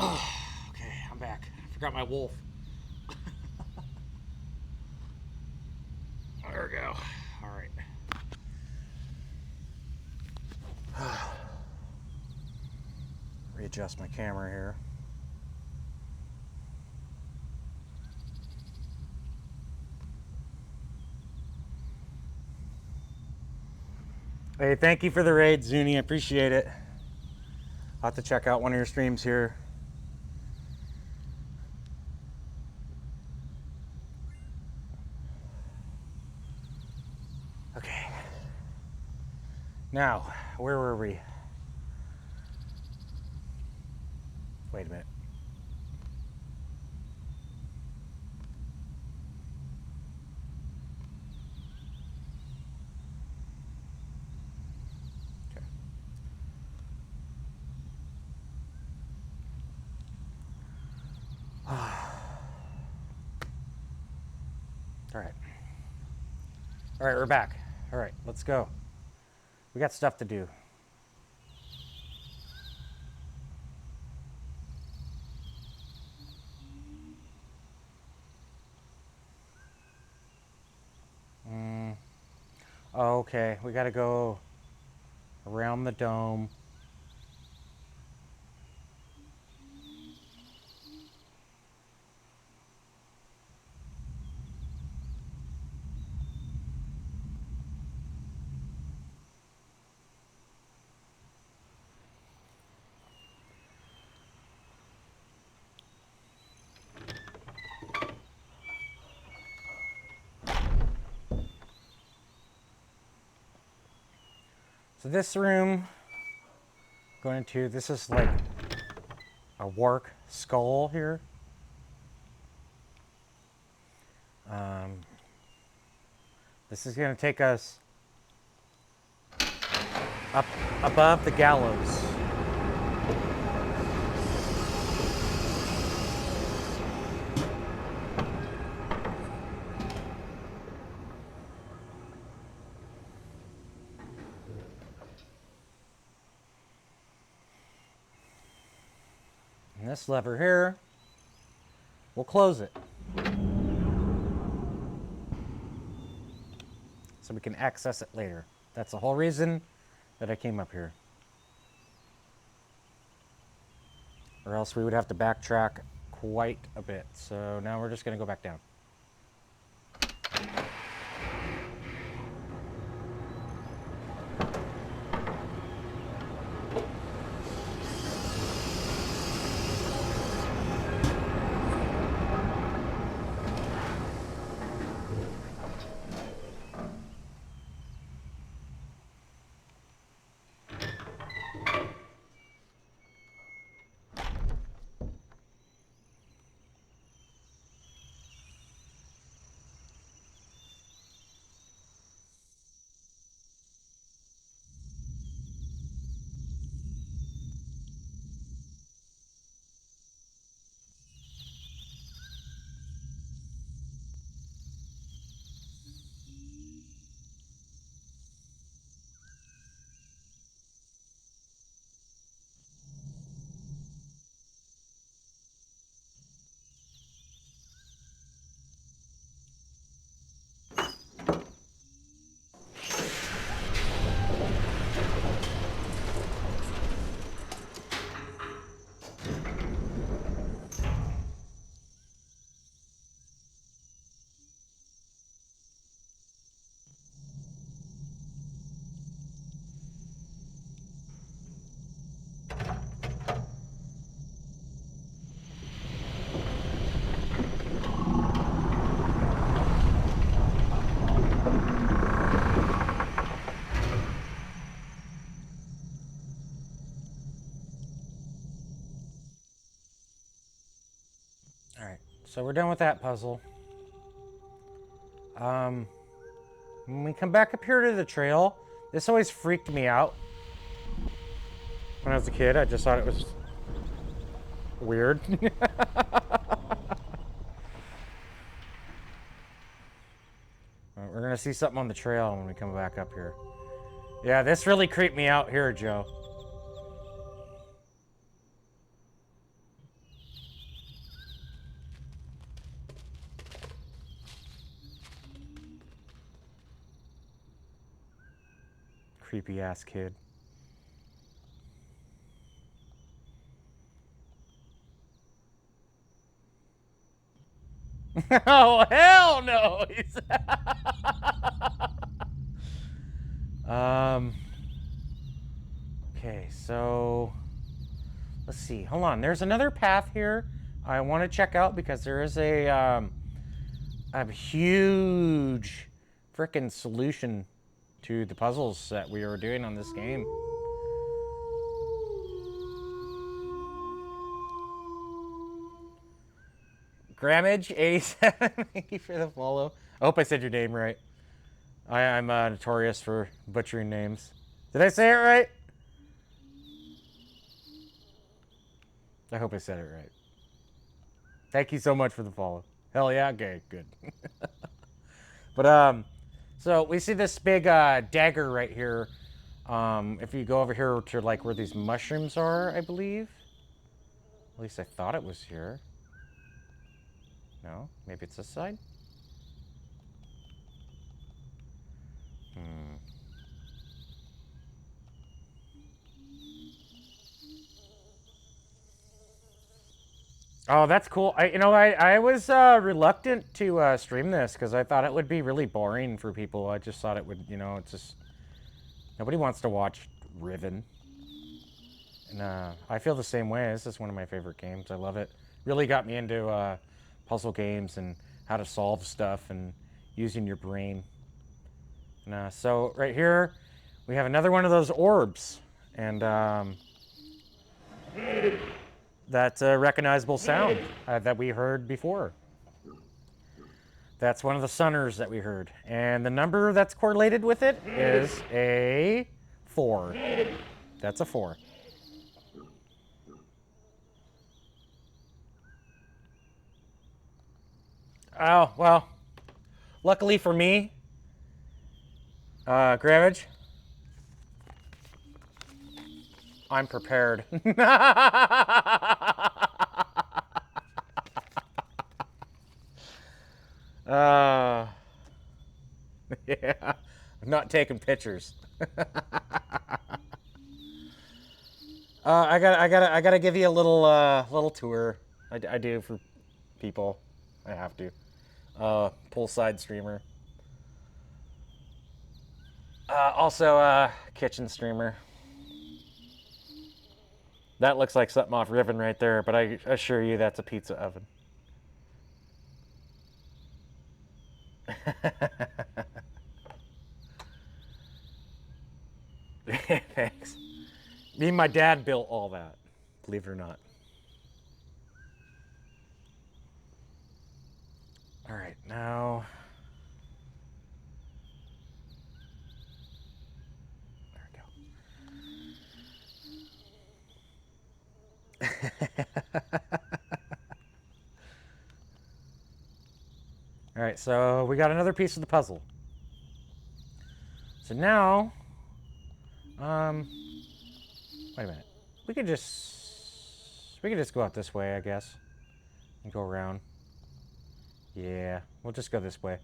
Okay, I'm back. I forgot my wolf. There we go. All right. Readjust my camera here. Hey, thank you for the raid, Zuni. I appreciate it. I'll have to check out one of your streams here. Okay. Now, where were we? Wait a minute. Okay. All right. All right, we're back. All right, let's go. We got stuff to do. Okay, we got to go around the dome. So this room, going to, this is like a work skull here. This is going to take us up above the gallows. And this lever here will close it. So we can access it later. That's the whole reason that I came up here. Or else we would have to backtrack quite a bit. So now we're just going to go back down. Alright, so we're done with that puzzle. When we come back up here to the trail, this always freaked me out. When I was a kid, I just thought it was weird. We're gonna see something on the trail when we come back up here. Yeah, this really creeped me out here, Joe. Creepy ass kid. Oh, hell no! hold on. There's another path here I want to check out because there is a huge frickin' solution to the puzzles that we were doing on this game. Grammage87, thank you for the follow. I hope I said your name right. I'm notorious for butchering names. Did I say it right? I hope I said it right. Thank you so much for the follow. Hell yeah, okay, good. But, so we see this big dagger right here. If you go over here to like where these mushrooms are, I believe. At least I thought it was here. No? Maybe it's this side? Oh, that's cool. I was reluctant to stream this because I thought it would be really boring for people. I just thought it would, it's just... Nobody wants to watch Riven. And I feel the same way. This is one of my favorite games. I love it. Really got me into puzzle games and how to solve stuff and using your brain. And so right here, we have another one of those orbs. And that's a recognizable sound that we heard before. That's one of the sunners that we heard. And the number that's correlated with it is a 4. That's a 4. Oh, well, luckily for me, Grammage, I'm prepared. Yeah, I'm not taking pictures. I gotta give you a little tour. I do for people. I have to. Poolside streamer. Also, kitchen streamer. That looks like something off Riven right there, but I assure you that's a pizza oven. Thanks. Me and my dad built all that, believe it or not. All right, now... There we go. All right, so we got another piece of the puzzle. So now, wait a minute. We could just go out this way, I guess, and go around. Yeah, we'll just go this way.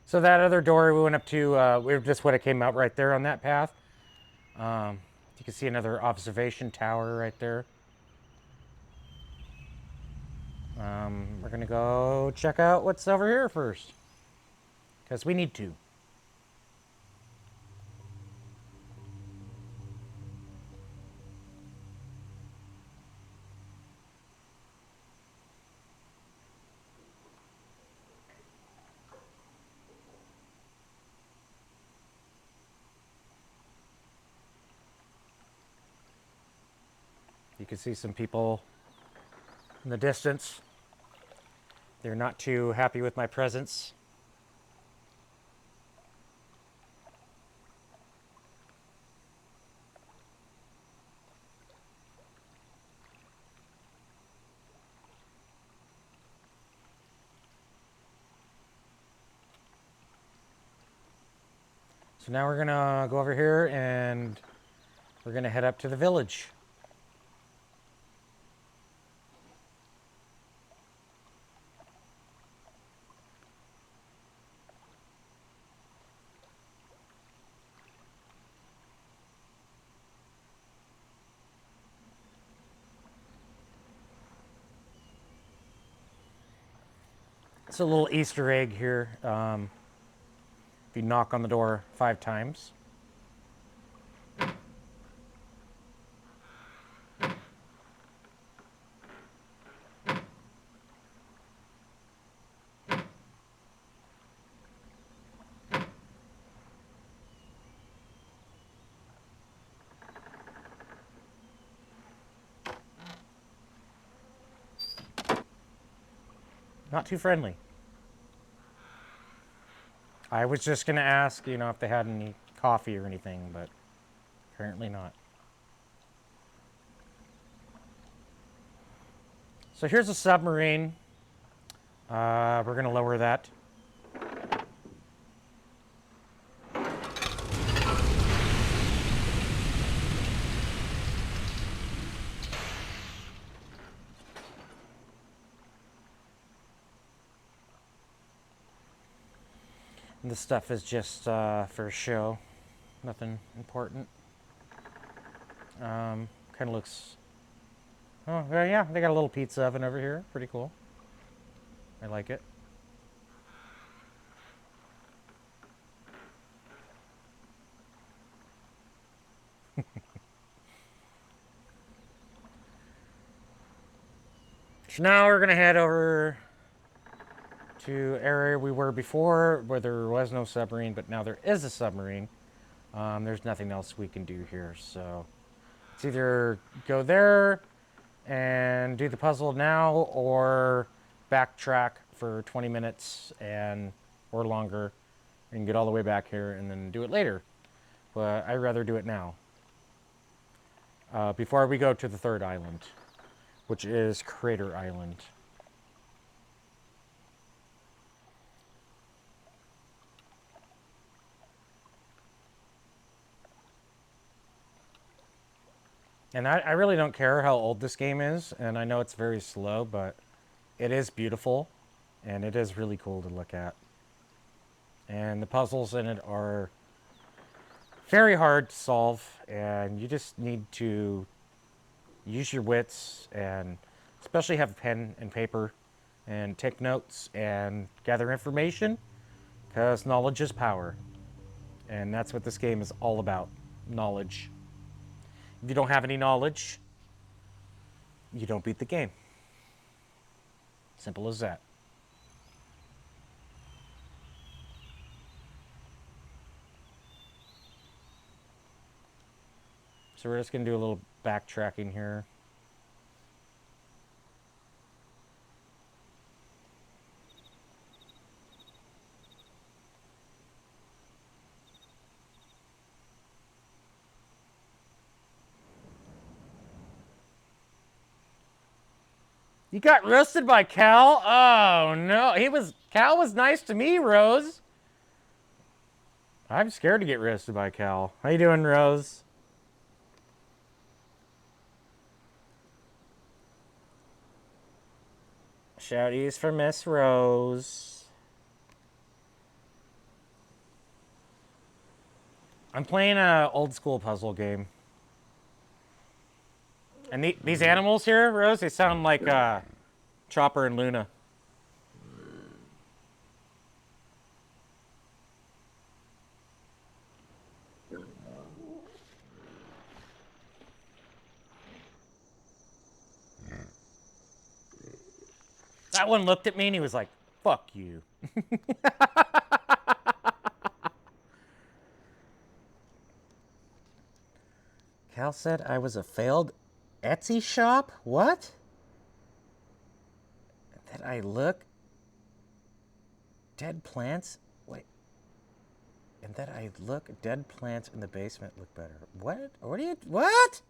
So that other door we went up to, we just would have came out right there on that path. You can see another observation tower right there. We're gonna go check out what's over here first, because we need to. You can see some people in the distance. They're not too happy with my presence. So now we're gonna go over here and we're gonna head up to the village. It's a little Easter egg here. If you knock on the door 5 times. Not too friendly. I was just gonna ask, you know, if they had any coffee or anything, but apparently not. So here's a submarine. We're gonna lower that. And this stuff is just for show, nothing important. Kind of looks. Oh yeah, they got a little pizza oven over here. Pretty cool. I like it. So now we're gonna head over to area we were before, where there was no submarine, but now there is a submarine. There's nothing else we can do here, so it's either go there and do the puzzle now, or backtrack for 20 minutes and or longer, and get all the way back here and then do it later. But I'd rather do it now. Before we go to the third island, which is Crater Island. And I really don't care how old this game is, and I know it's very slow, but it is beautiful, and it is really cool to look at. And the puzzles in it are very hard to solve, and you just need to use your wits, and especially have a pen and paper, and take notes, and gather information, because knowledge is power. And that's what this game is all about, knowledge. If you don't have any knowledge, you don't beat the game. Simple as that. So we're just going to do a little backtracking here. You got roasted by Cal? Oh no, Cal was nice to me, Rose. I'm scared to get roasted by Cal. How you doing, Rose? Shouties for Miss Rose. I'm playing a old school puzzle game. And these animals here, Rose, they sound like Chopper and Luna. That one looked at me and he was like, fuck you. Cal said I was a failed Etsy shop? What? That I look dead plants? Wait. And that I look dead plants in the basement look better. What? What?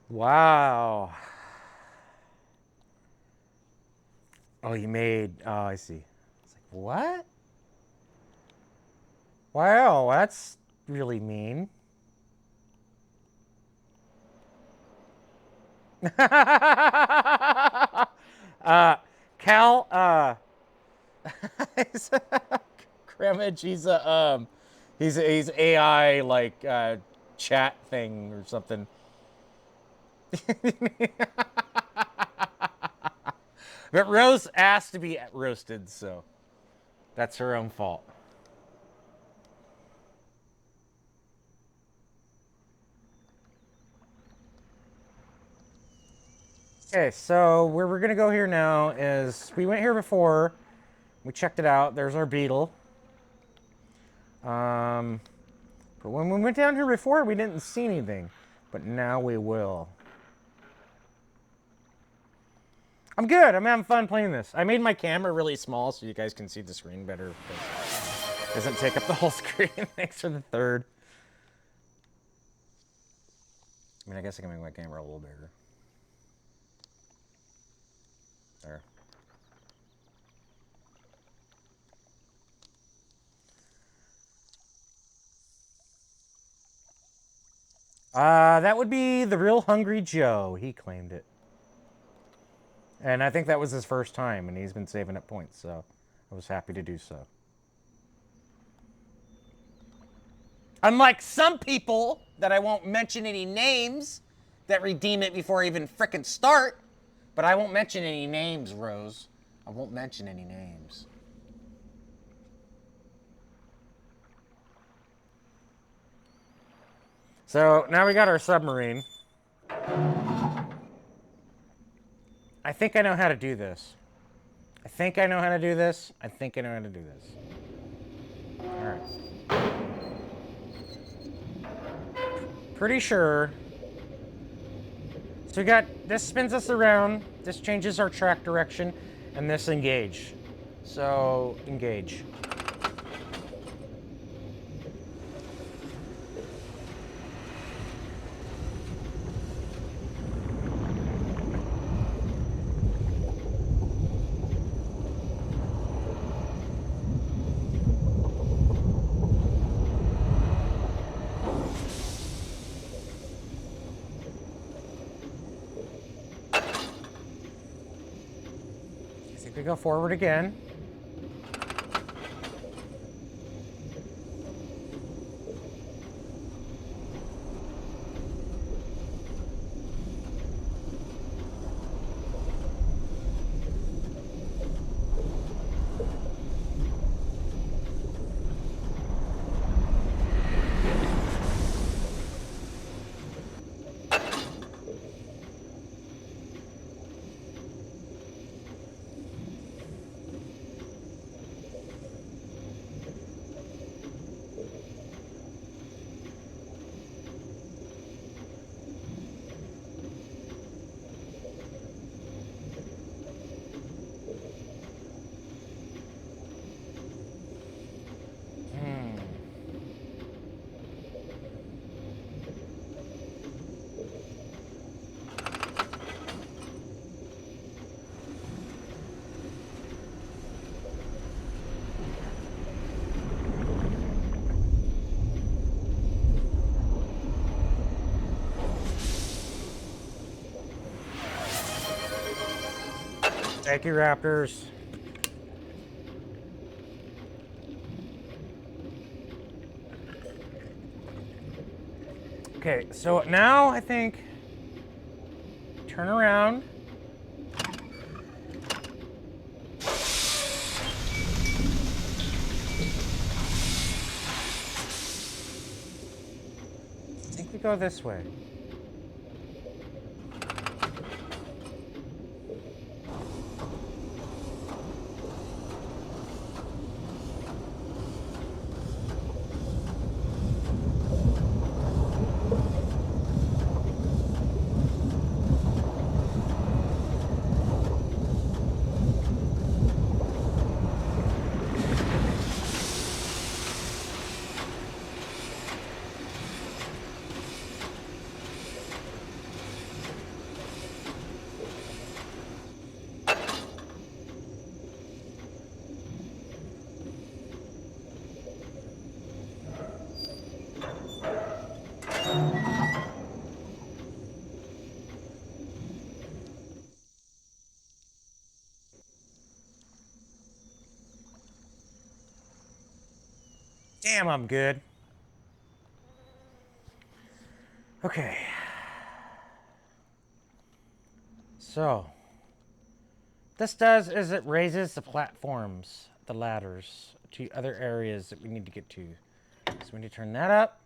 Wow. Oh, you made, oh, I see. It's like, What? Wow, that's really mean. Cal, Cramage, he's AI like chat thing or something. But Rose asked to be roasted, so that's her own fault. Okay, so where we're gonna go here now is we went here before. We checked it out. There's our beetle. But when we went down here before, we didn't see anything. But now we will. I'm good. I'm having fun playing this. I made my camera really small so you guys can see the screen better. It doesn't take up the whole screen. Thanks for the third. I mean, I guess I can make my camera a little bigger. There. That would be the Real Hungry Joe. He claimed it. And I think that was his first time, and he's been saving up points, so I was happy to do so. Unlike some people that I won't mention any names that redeem it before I even frickin' start. But I won't mention any names, Rose. I won't mention any names. So now we got our submarine. I think I know how to do this. I think I know how to do this. I think I know how to do this. Alright. Pretty sure. So we got, this spins us around, this changes our track direction, and this engage. So, engage. We go forward again. Thank you, Raptors. Okay, so now I think turn around. I think we go this way. Damn, I'm good. Okay. So, this does is it raises the platforms, the ladders, to other areas that we need to get to. So we need to turn that up,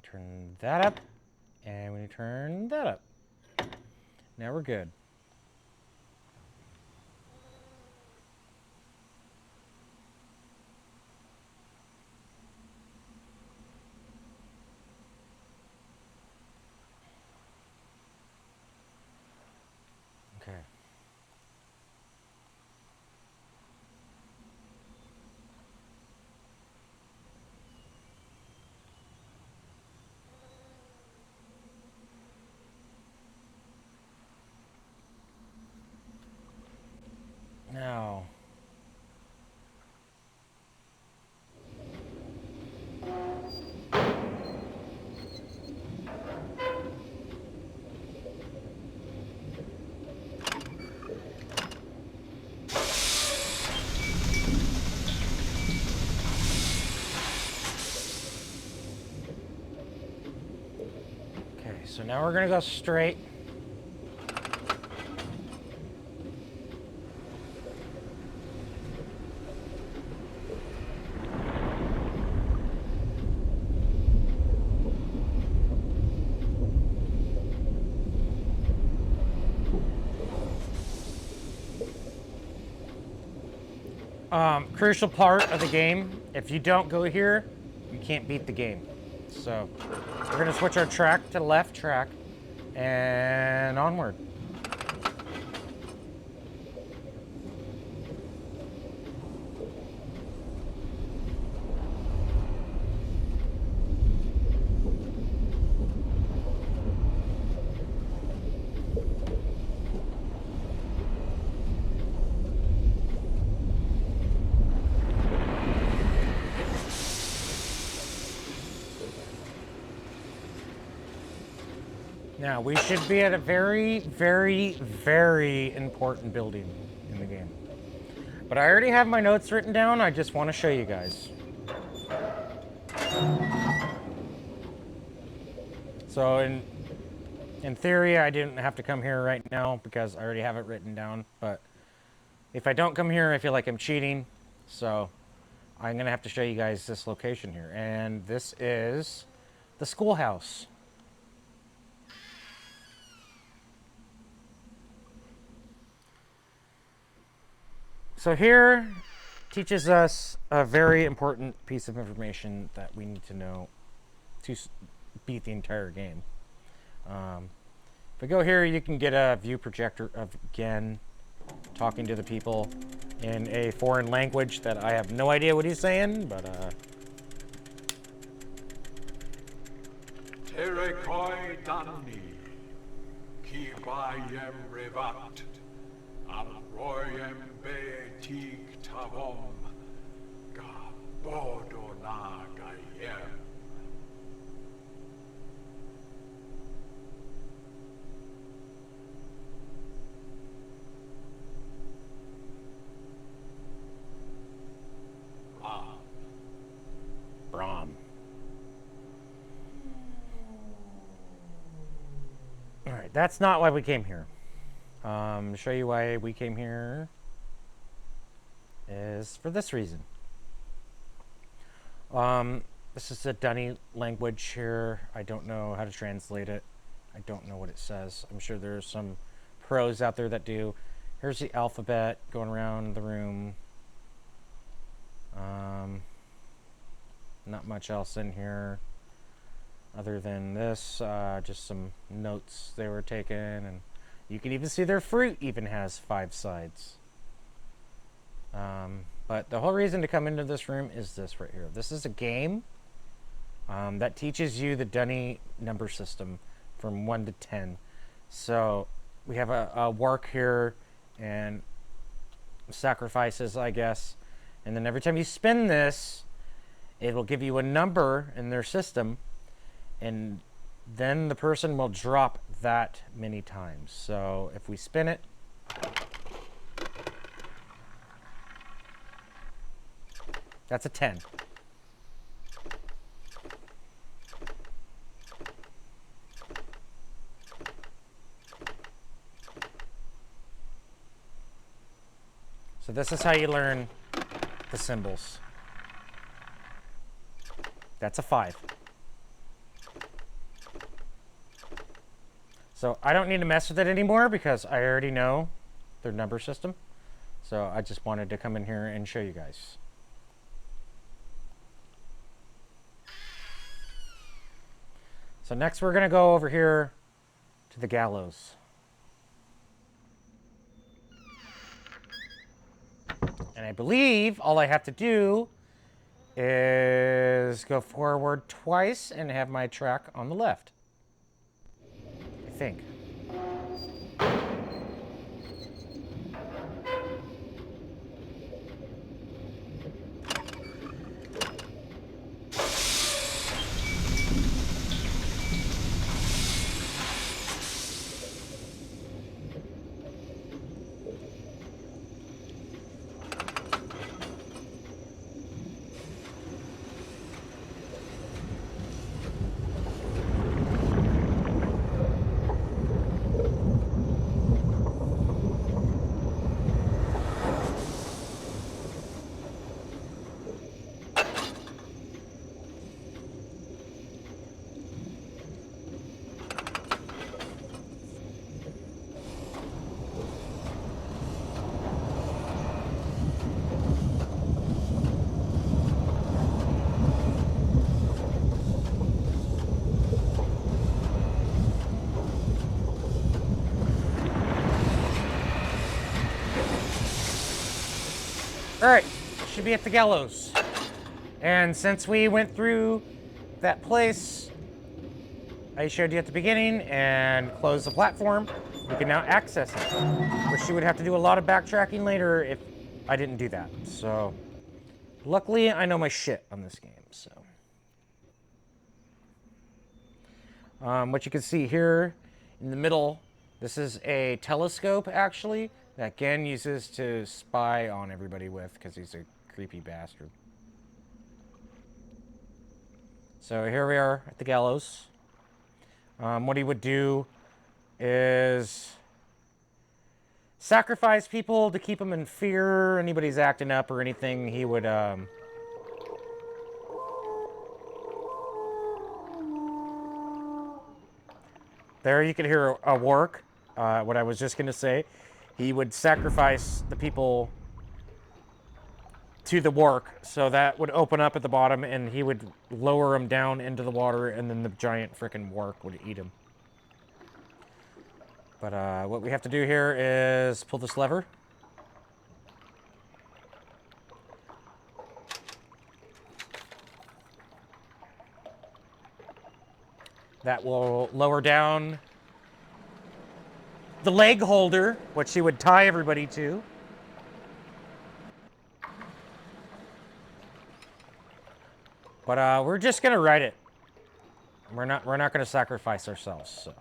turn that up, and we need to turn that up. Now we're good. Okay. Now. Okay, so now we're gonna go straight. Crucial part of the game, if you don't go here, you can't beat the game. So, we're gonna switch our track to left track, and onward. Now, we should be at a very, very, very important building in the game. But I already have my notes written down, I just want to show you guys. So, in theory, I didn't have to come here right now because I already have it written down, but if I don't come here, I feel like I'm cheating, so I'm going to have to show you guys this location here. And this is the schoolhouse. So here teaches us a very important piece of information that we need to know to beat the entire game. If we go here, you can get a view projector of Gen talking to the people in a foreign language that I have no idea what he's saying, but Terekoi Dani, Kibayem Revat, Amroyem Betik Tavom, Gabodona Gayem. Brahm. Alright, that's not why we came here. To show you why we came here is for this reason. This is the Dunny language here. I don't know how to translate it. I don't know what it says. I'm sure there's some pros out there that do. Here's the alphabet going around the room. Not much else in here other than this. Just some notes they were taking, and you can even see their fruit even has 5 sides. But the whole reason to come into this room is this right here. This is a game that teaches you the Dunny number system from 1 to 10. So we have a work here and sacrifices, I guess. And then every time you spin this, it'll give you a number in their system. And then the person will drop that many times. So if we spin it, that's a 10. So this is how you learn the symbols. That's a 5. So I don't need to mess with it anymore because I already know their number system. So I just wanted to come in here and show you guys. So next we're going to go over here to the gallows. And I believe all I have to do is go forward twice and have my track on the left. I think. All right, should be at the gallows. And since we went through that place I showed you at the beginning and closed the platform, we can now access it, which you would have to do a lot of backtracking later if I didn't do that. So luckily I know my shit on this game. So what you can see here in the middle, this is a telescope actually that Gen uses to spy on everybody with because he's a creepy bastard. So here we are at the gallows. What he would do is sacrifice people to keep them in fear. Anybody's acting up or anything, he would there you can hear a work. What I was just going to say. He would sacrifice the people to the work, so that would open up at the bottom, and he would lower them down into the water, and then the giant frickin' work would eat him. But what we have to do here is pull this lever. That will lower down the leg holder, which he would tie everybody to. But we're just gonna ride it. We're not gonna sacrifice ourselves. So.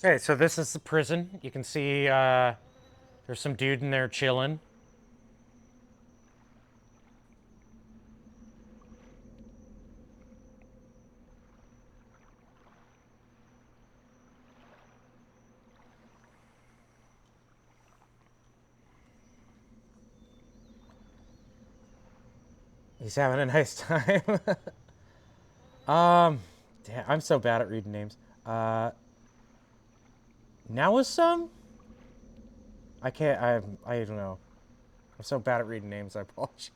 Okay, so this is the prison. You can see there's some dude in there chilling. He's having a nice time. Damn, I'm so bad at reading names. Now is some? I can't, I don't know. I'm so bad at reading names, I apologize.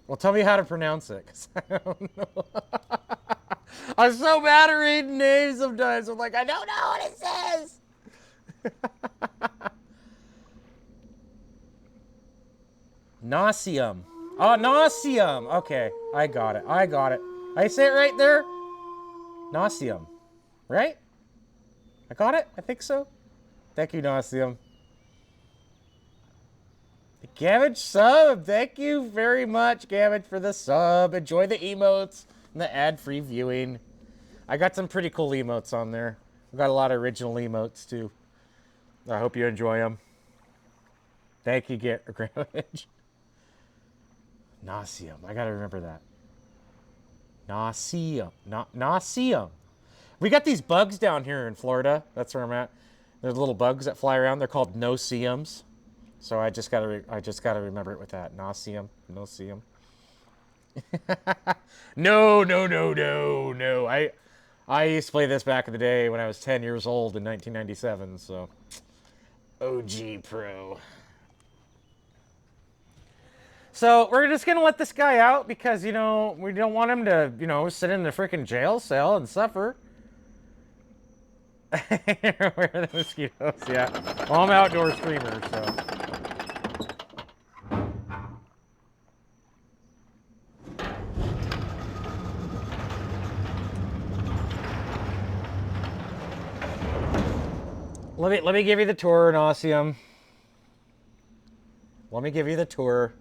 Well, tell me how to pronounce it, 'cause I don't know. I'm so bad at reading names sometimes. I'm like, I don't know what it says. Nauseum. Oh, nauseum. Okay, I got it. I got it. I say it right there? Nauseum. right? I got it? I think so. Thank you, Nauseum. The Gavage sub. Thank you very much, Gavage, for the sub. Enjoy the emotes and the ad-free viewing. I got some pretty cool emotes on there. I've got a lot of original emotes, too. I hope you enjoy them. Thank you, Gavage. Nauseum. I gotta remember that. Nauseum. Nauseum. We got these bugs down here in Florida. That's where I'm at. There's little bugs that fly around. They're called no-see-ums. So I just gotta remember it with that. Nauseum. No-see-um. No. I used to play this back in the day when I was 10 years old in 1997, so OG Pro. So we're just gonna let this guy out because, you know, we don't want him to, you know, sit in the freaking jail cell and suffer. Where are the mosquitoes? Yeah. Well, I'm an outdoor streamer, so. Let me give you the tour, Nauseum. Let me give you the tour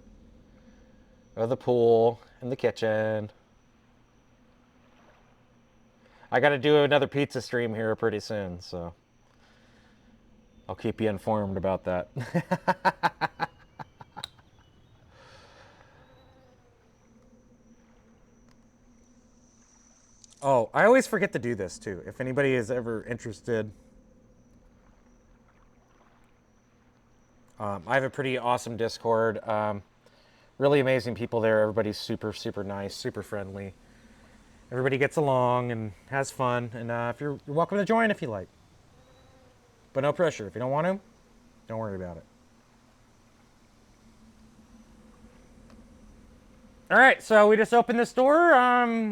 of the pool and the kitchen. I got to do another pizza stream here pretty soon, so I'll keep you informed about that. Oh, I always forget to do this too. If anybody is ever interested, I have a pretty awesome Discord. Really amazing people there. Everybody's super, super nice, super friendly. Everybody gets along and has fun. And if you're welcome to join if you like. But no pressure. If you don't want to, don't worry about it. All right, so we just opened this door.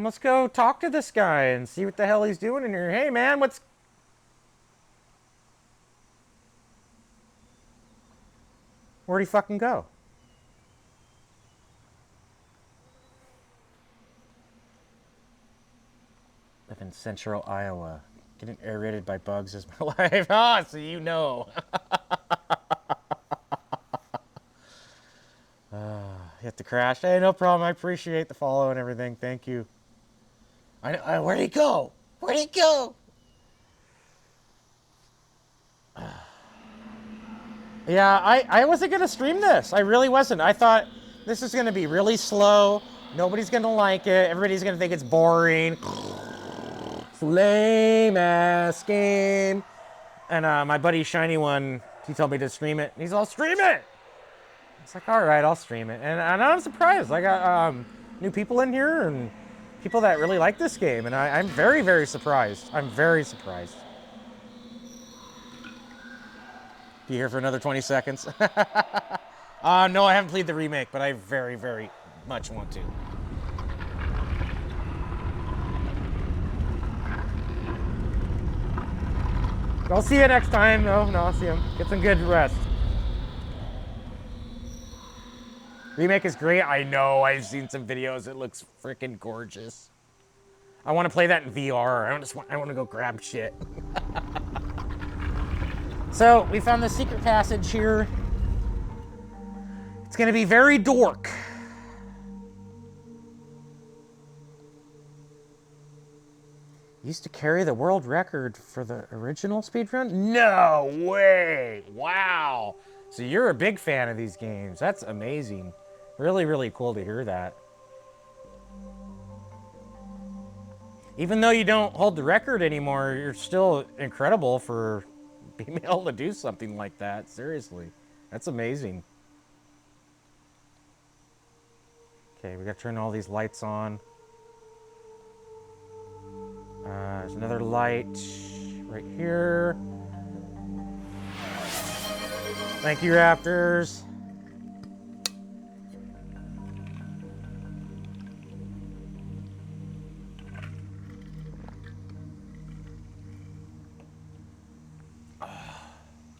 Let's go talk to this guy and see what the hell he's doing in here. Hey, man, what's... Where'd he fucking go? Live in central Iowa. Getting aerated by bugs is my life. Ah, so you know. You have to crash. Hey, no problem. I appreciate the follow and everything. Thank you. Where'd he go? Where'd he go? Yeah, I wasn't going to stream this. I really wasn't. I thought this is going to be really slow. Nobody's going to like it. Everybody's going to think it's boring. Lame ass game. And my buddy Shiny One, he told me to stream it. He's all, stream it! It's like, all right, I'll stream it. And I'm surprised. I got new people in here and people that really like this game. And I'm very, very surprised. I'm very surprised. Be here for another 20 seconds? No, I haven't played the remake, but I very, very much want to. I'll see you next time, though. No, I'll see you. Get some good rest. Remake is great. I know. I've seen some videos. It looks freaking gorgeous. I want to play that in VR. I want to go grab shit. So, we found the secret passage here. It's going to be very dork. Used to carry the world record for the original speedrun? No way! Wow! So you're a big fan of these games. That's amazing. Really, really cool to hear that. Even though you don't hold the record anymore, you're still incredible for being able to do something like that. Seriously. That's amazing. Okay, we gotta turn all these lights on. There's another light right here. Thank you, Raptors.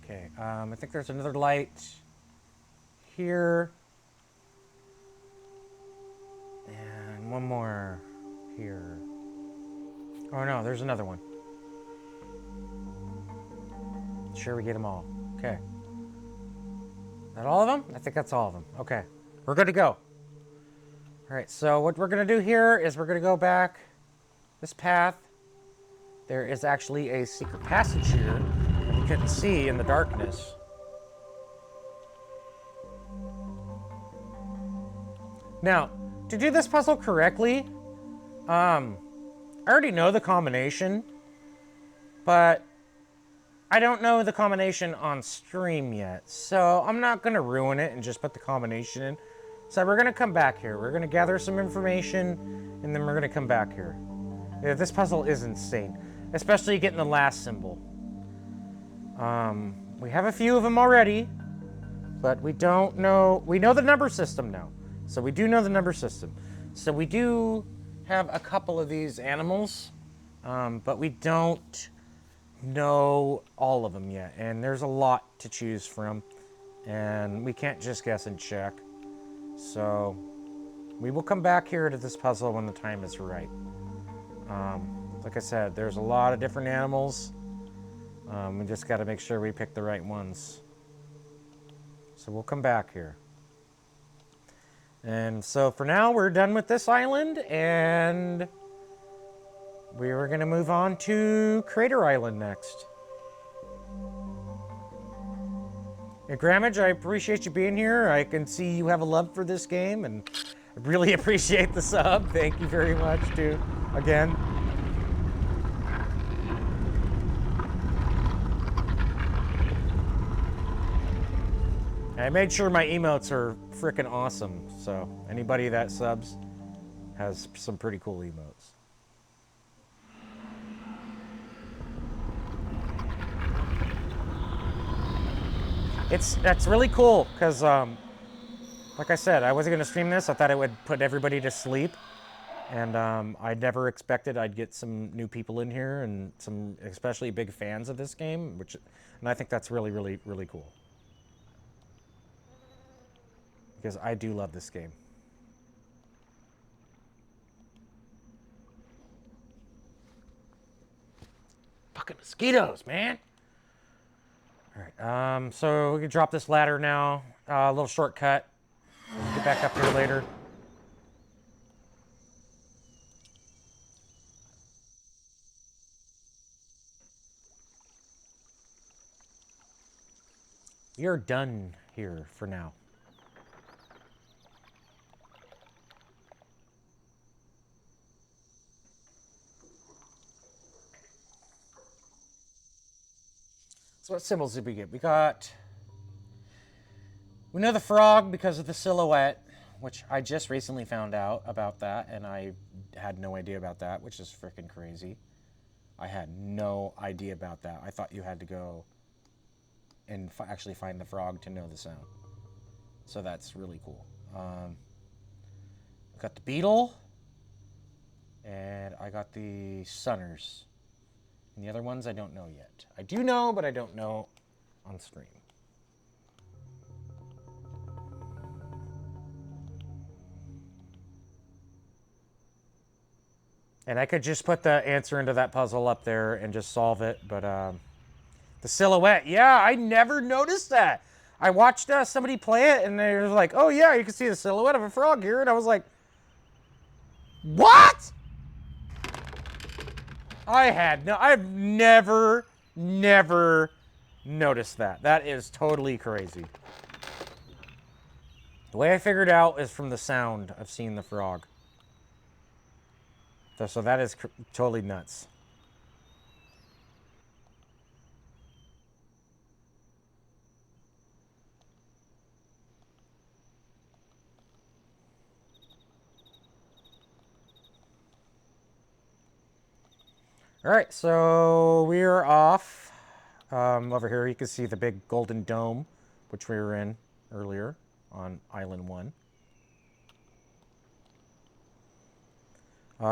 Okay, I think there's another light here. And one more here. Oh no, there's another one. sure we get them all. Okay. Is that all of them? I think that's all of them. Okay. We're good to go. All right, so what we're going to do here is we're going to go back this path. There is actually a secret passage here that we couldn't see in the darkness. Now, to do this puzzle correctly, I already know the combination, but I don't know the combination on stream yet, so I'm not going to ruin it and just put the combination in. So we're going to come back here. We're going to gather some information, and then we're going to come back here. Yeah, this puzzle is insane, especially getting the last symbol. We have a few of them already, but we don't know. We know the number system now, so we do know the number system. So we do have a couple of these animals, but we don't know all of them yet, and there's a lot to choose from, and we can't just guess and check. So we will come back here to this puzzle when the time is right. Like I said, there's a lot of different animals. We just got to make sure we pick the right ones. So we'll come back here. And so for now, we're done with this island, and we were going to move on to Crater Island next. Hey, Grammage, I appreciate you being here. I can see you have a love for this game, and I really appreciate the sub. Thank you very much, too, again. I made sure my emotes are freaking awesome, so anybody that subs has some pretty cool emotes. That's really cool because, like I said, I wasn't going to stream this. I thought it would put everybody to sleep, and I never expected I'd get some new people in here and some especially big fans of this game, and I think that's really, really, really cool. Because I do love this game. Fucking mosquitoes, man. All right, so we can drop this ladder now. A little shortcut. We'll get back up here later. You're done here for now. So what symbols did we get? We know the frog because of the silhouette, which I just recently found out about that, and I had no idea about that, which is freaking crazy. I had no idea about that. I thought you had to go and actually find the frog to know the sound. So that's really cool. Got the beetle, and I got the sunners. And the other ones I don't know yet. I do know, but I don't know on stream. And I could just put the answer into that puzzle up there and just solve it, but the silhouette, yeah, I never noticed that. I watched somebody play it, and they were like, oh yeah, you can see the silhouette of a frog here, and I was like, what? I've never noticed that. That is totally crazy. The way I figured out is from the sound of seeing the frog. So that is totally nuts. All right, so we are off. Over here you can see the big golden dome, which we were in earlier on Island 1.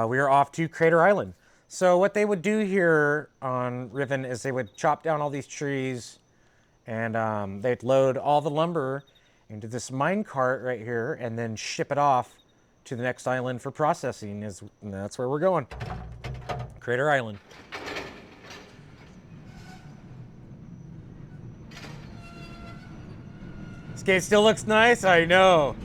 We are off to Crater Island. So what they would do here on Riven is they would chop down all these trees, and they'd load all the lumber into this mine cart right here and then ship it off to the next island for processing. And that's where we're going. Crater Island. game still looks nice, I know.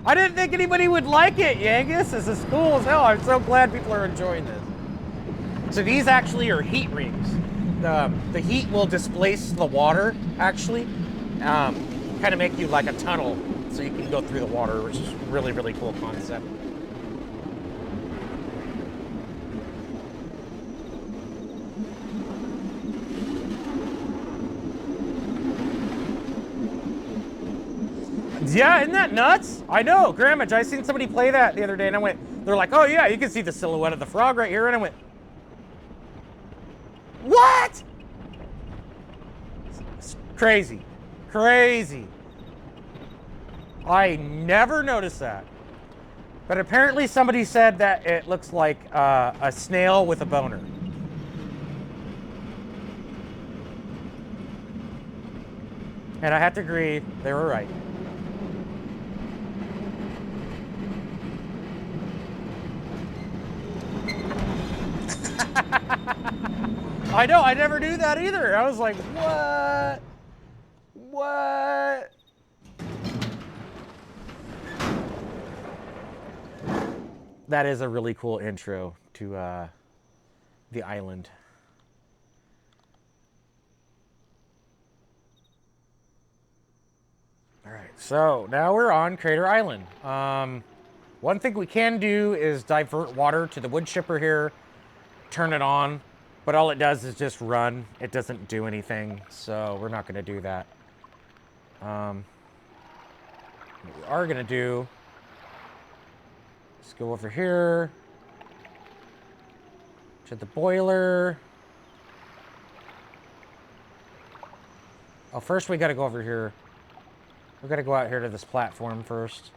I didn't think anybody would like it, Yangus. This is cool as hell. I'm so glad people are enjoying this. So these actually are heat rings. The heat will displace the water, actually. Kind of make you like a tunnel so you can go through the water, which is really, really cool concept. Yeah, isn't that nuts? I know, Grammage, I seen somebody play that the other day and I went, they're like, oh yeah, you can see the silhouette of the frog right here. And I went, what? It's crazy, crazy. I never noticed that. But apparently somebody said that it looks like a snail with a boner. And I have to agree, they were right. I know, I never knew that either. I was like, what? What? That is a really cool intro to the island. All right, so now we're on Crater Island. One thing we can do is divert water to the wood chipper here, turn it on, but all it does is just run. It doesn't do anything, so we're not going to do that. What we are going to do is go over here to the boiler. Oh, first we got to go over here. We got to go out here to this platform first.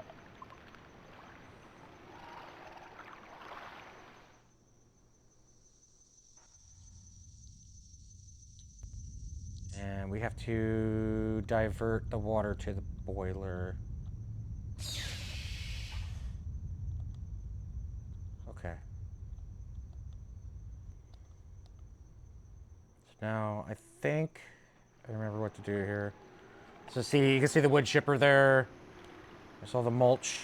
And we have to divert the water to the boiler. Okay. So now I think I remember what to do here. So see, you can see the wood chipper there. There's all the mulch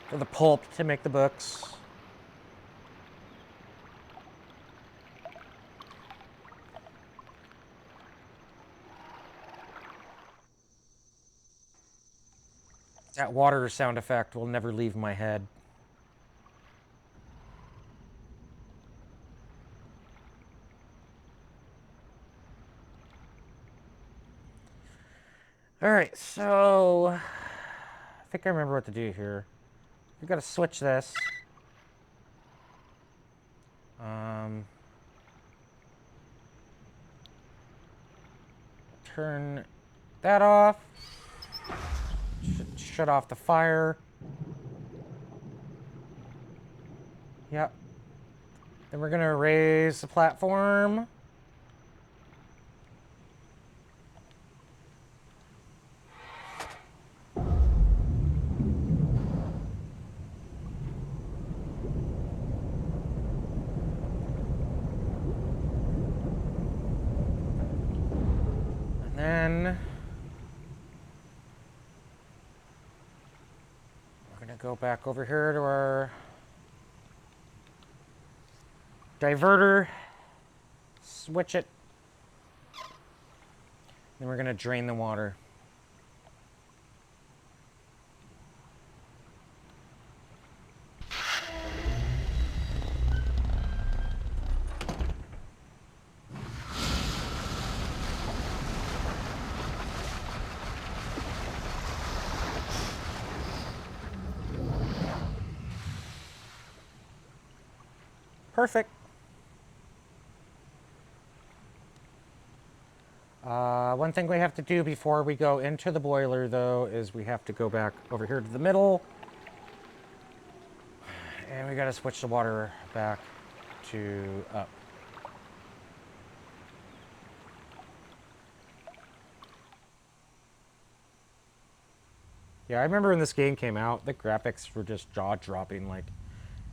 for the pulp to make the books. That water sound effect will never leave my head. All right, so I think I remember what to do here. We got to switch this. Turn that off. Shut off the fire. Yep. Then we're gonna raise the platform. And then we're gonna go back over here to our diverter, switch it, then we're gonna drain the water. Perfect. One thing we have to do before we go into the boiler, though, is we have to go back over here to the middle. And we got to switch the water back to up. Yeah, I remember when this game came out, the graphics were just jaw-dropping. Like,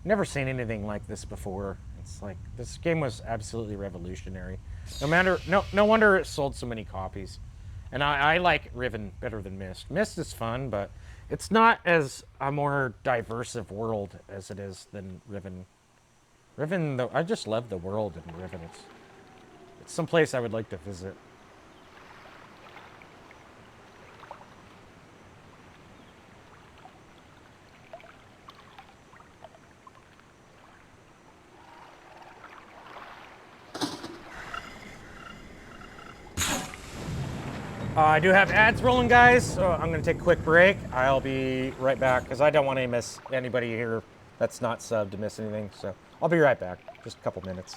never seen anything like this before. It's like, this game was absolutely revolutionary. No wonder it sold so many copies. And I like Riven better than Mist. Mist is fun, but it's not as a more diverse of world as it is than Riven. Riven, though, I just love the world in Riven. It's someplace I would like to visit. I do have ads rolling, guys, so I'm going to take a quick break. I'll be right back because I don't want to miss anybody here that's not subbed to miss anything. So I'll be right back. Just a couple minutes.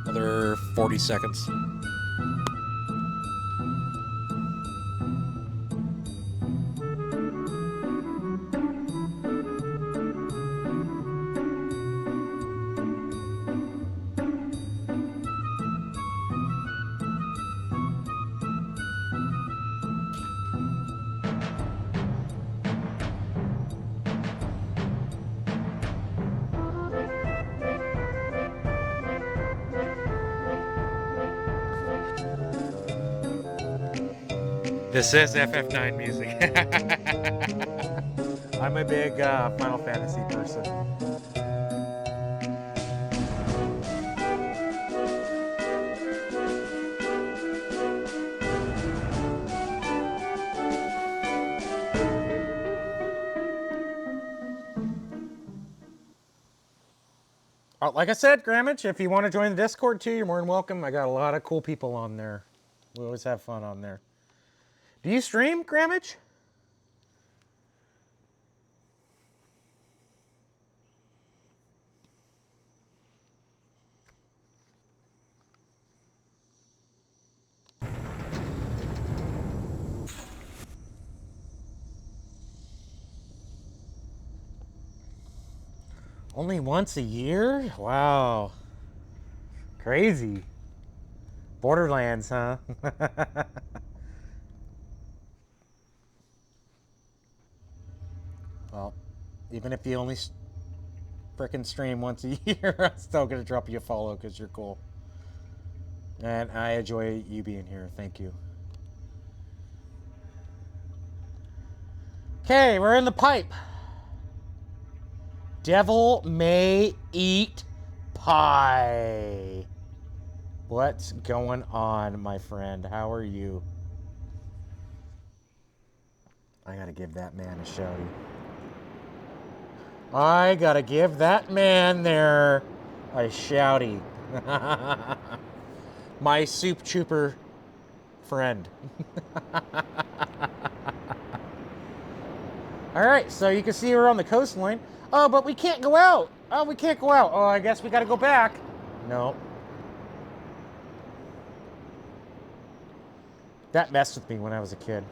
Another 40 seconds. This is FF9 music. I'm a big Final Fantasy person. Like I said, Grammage, if you want to join the Discord too, you're more than welcome. I got a lot of cool people on there. We always have fun on there. Do you stream, Grammage? Only once a year? Wow. Crazy. Borderlands, huh? Well, even if you only frickin' stream once a year, I'm still gonna drop you a follow because you're cool. And I enjoy you being here. Thank you. Okay, we're in the pipe. Devil may eat pie. What's going on, my friend? How are you? I gotta give that man a shouty. I gotta give that man there a shouty. My soup chooper friend. All right, so you can see we're on the coastline. Oh, but we can't go out. Oh, we can't go out. Oh, I guess we got to go back. No. That messed with me when I was a kid.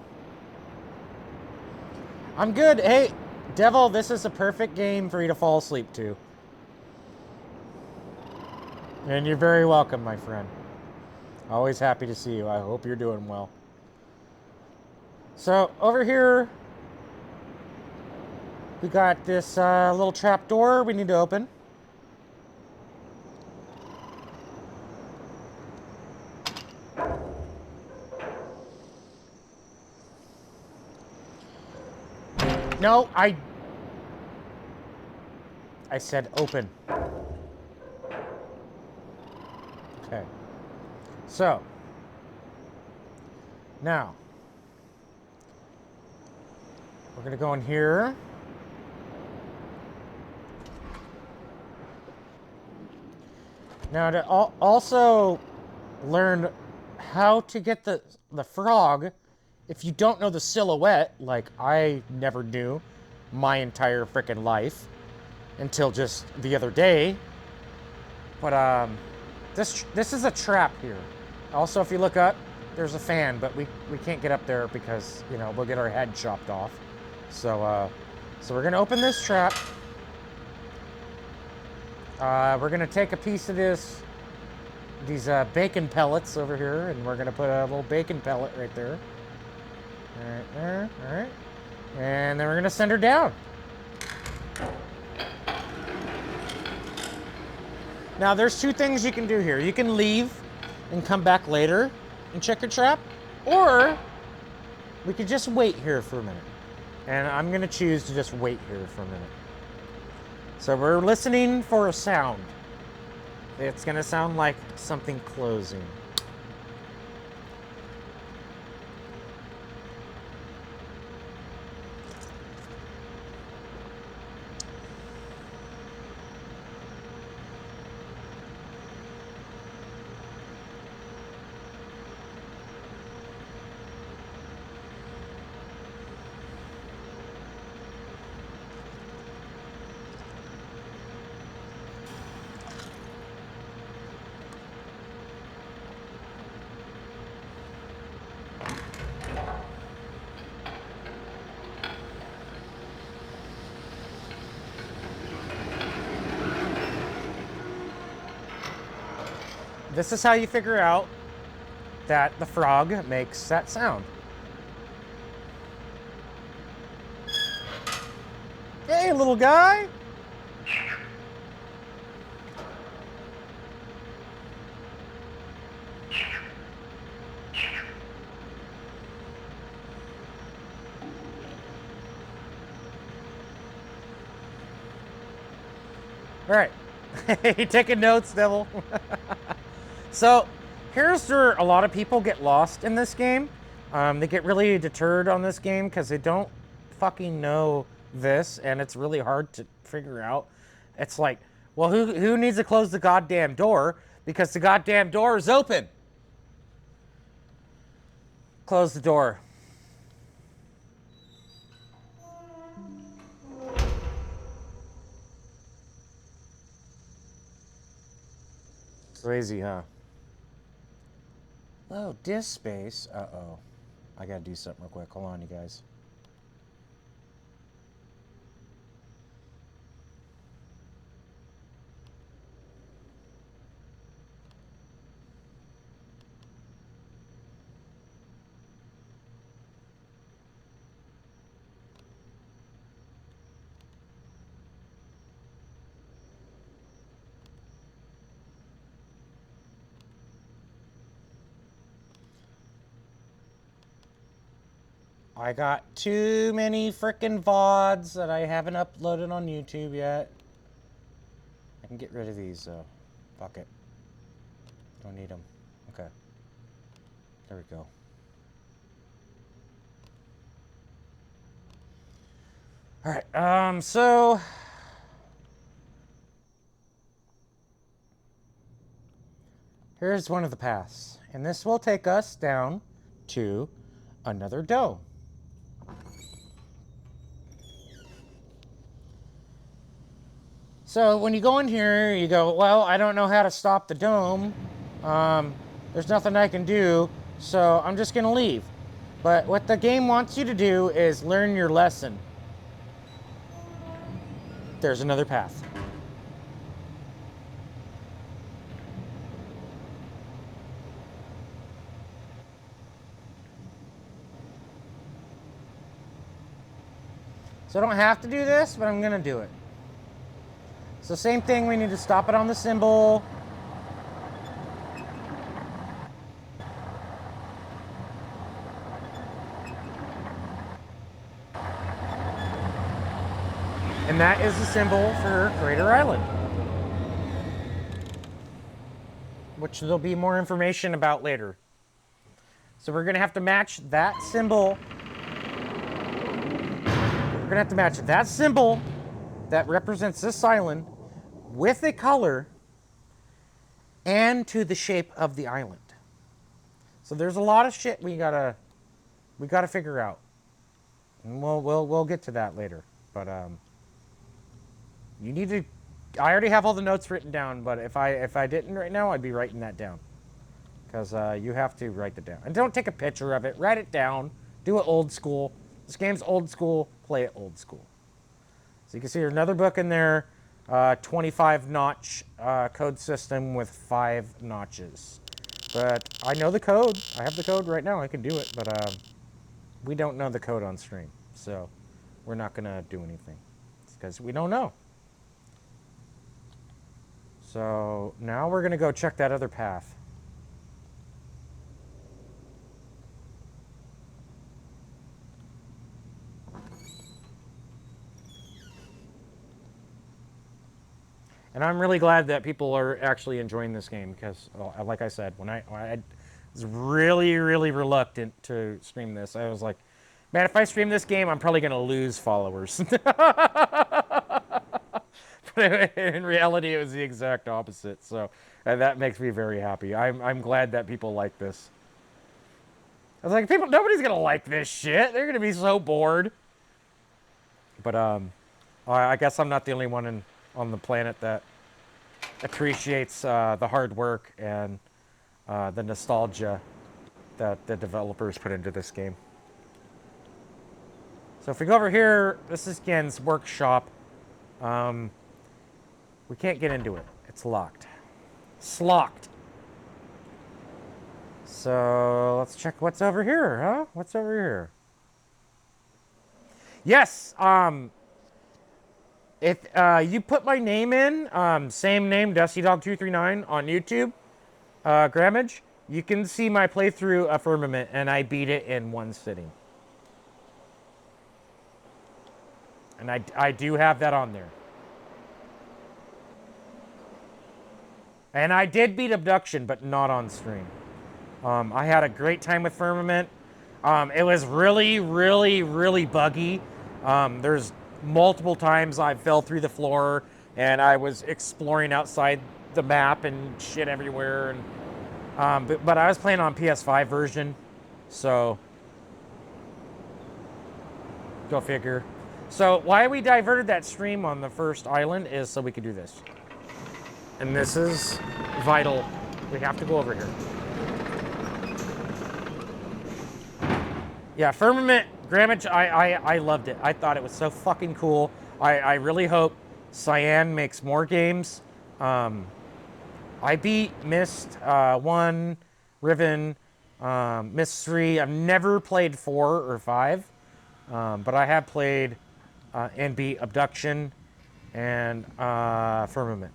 I'm good. Hey, Devil, this is a perfect game for you to fall asleep to. And you're very welcome, my friend. Always happy to see you. I hope you're doing well. So, over here, we got this little trap door we need to open. No, I said open. Okay. So, now, we're going to go in here. Now, to also learn how to get the frog, if you don't know the silhouette, like I never knew my entire freaking life until just the other day. But this is a trap here. Also, if you look up, there's a fan, but we can't get up there because, you know, we'll get our head chopped off. So we're gonna open this trap. We're gonna take a piece of these bacon pellets over here, and we're gonna put a little bacon pellet right there. Right there, all right. And then we're gonna send her down. Now, there's two things you can do here. You can leave and come back later and check your trap, or we could just wait here for a minute. And I'm gonna choose to just wait here for a minute. So we're listening for a sound. It's gonna sound like something closing. This is how you figure out that the frog makes that sound. Hey, little guy. All right. You taking notes, Devil? So, here's where a lot of people get lost in this game. They get really deterred on this game because they don't fucking know this, and it's really hard to figure out. It's like, well, who needs to close the goddamn door? Because the goddamn door is open. Close the door. Crazy, huh? Oh, disk space. Uh-oh. I gotta do something real quick. Hold on, you guys. I got too many frickin' VODs that I haven't uploaded on YouTube yet. I can get rid of these, though. Fuck it. Don't need them. Okay. There we go. Alright, so... here's one of the paths. And this will take us down to another dome. So when you go in here, you go, well, I don't know how to stop the dome. There's nothing I can do, so I'm just gonna leave. But what the game wants you to do is learn your lesson. There's another path. So I don't have to do this, but I'm gonna do it. So same thing, we need to stop it on the symbol. And that is the symbol for Crater Island, which there'll be more information about later. So we're gonna have to match that symbol. We're gonna have to match that symbol that represents this island with a color and to the shape of the island. So there's a lot of shit we gotta figure out, and we'll get to that later. But you need to. I already have all the notes written down, but if I didn't right now, I'd be writing that down, because you have to write it down. And don't take a picture of it. Write it down. Do it old school. This game's old school. Play it old school. So you can see there's another book in there. 25 notch code system with 5 notches. But I know the code. I have the code right now. I can do it. But we don't know the code on stream. So we're not going to do anything. It's because we don't know. So now we're going to go check that other path. And I'm really glad that people are actually enjoying this game because, well, like I said, when I was really, really reluctant to stream this, I was like, man, if I stream this game, I'm probably going to lose followers. But in reality, it was the exact opposite. So that makes me very happy. I'm glad that people like this. I was like, nobody's going to like this shit. They're going to be so bored. But I guess I'm not the only one on the planet that appreciates the hard work and the nostalgia that the developers put into this game. So if we go over here, this is Gen's workshop. We can't get into it. It's locked. It's locked. So let's check what's over here, huh? What's over here? Yes, if you put my name in, same name, DustyDog239 on YouTube, Grammage, you can see my playthrough of Firmament, and I beat it in one sitting. And I do have that on there. And I did beat Abduction, but not on stream. I had a great time with Firmament. It was really, really, really buggy. There's multiple times I fell through the floor and I was exploring outside the map and shit everywhere. And but I was playing on PS5 version, so go figure. So why we diverted that stream on the first island is so we could do this. And this is vital. We have to go over here. Yeah, Firmament, Grammage, I loved it. I thought it was so fucking cool. I really hope Cyan makes more games. I beat Myst 1, Riven, Myst 3. I've never played 4 or 5. But I have played and beat Abduction and Firmament.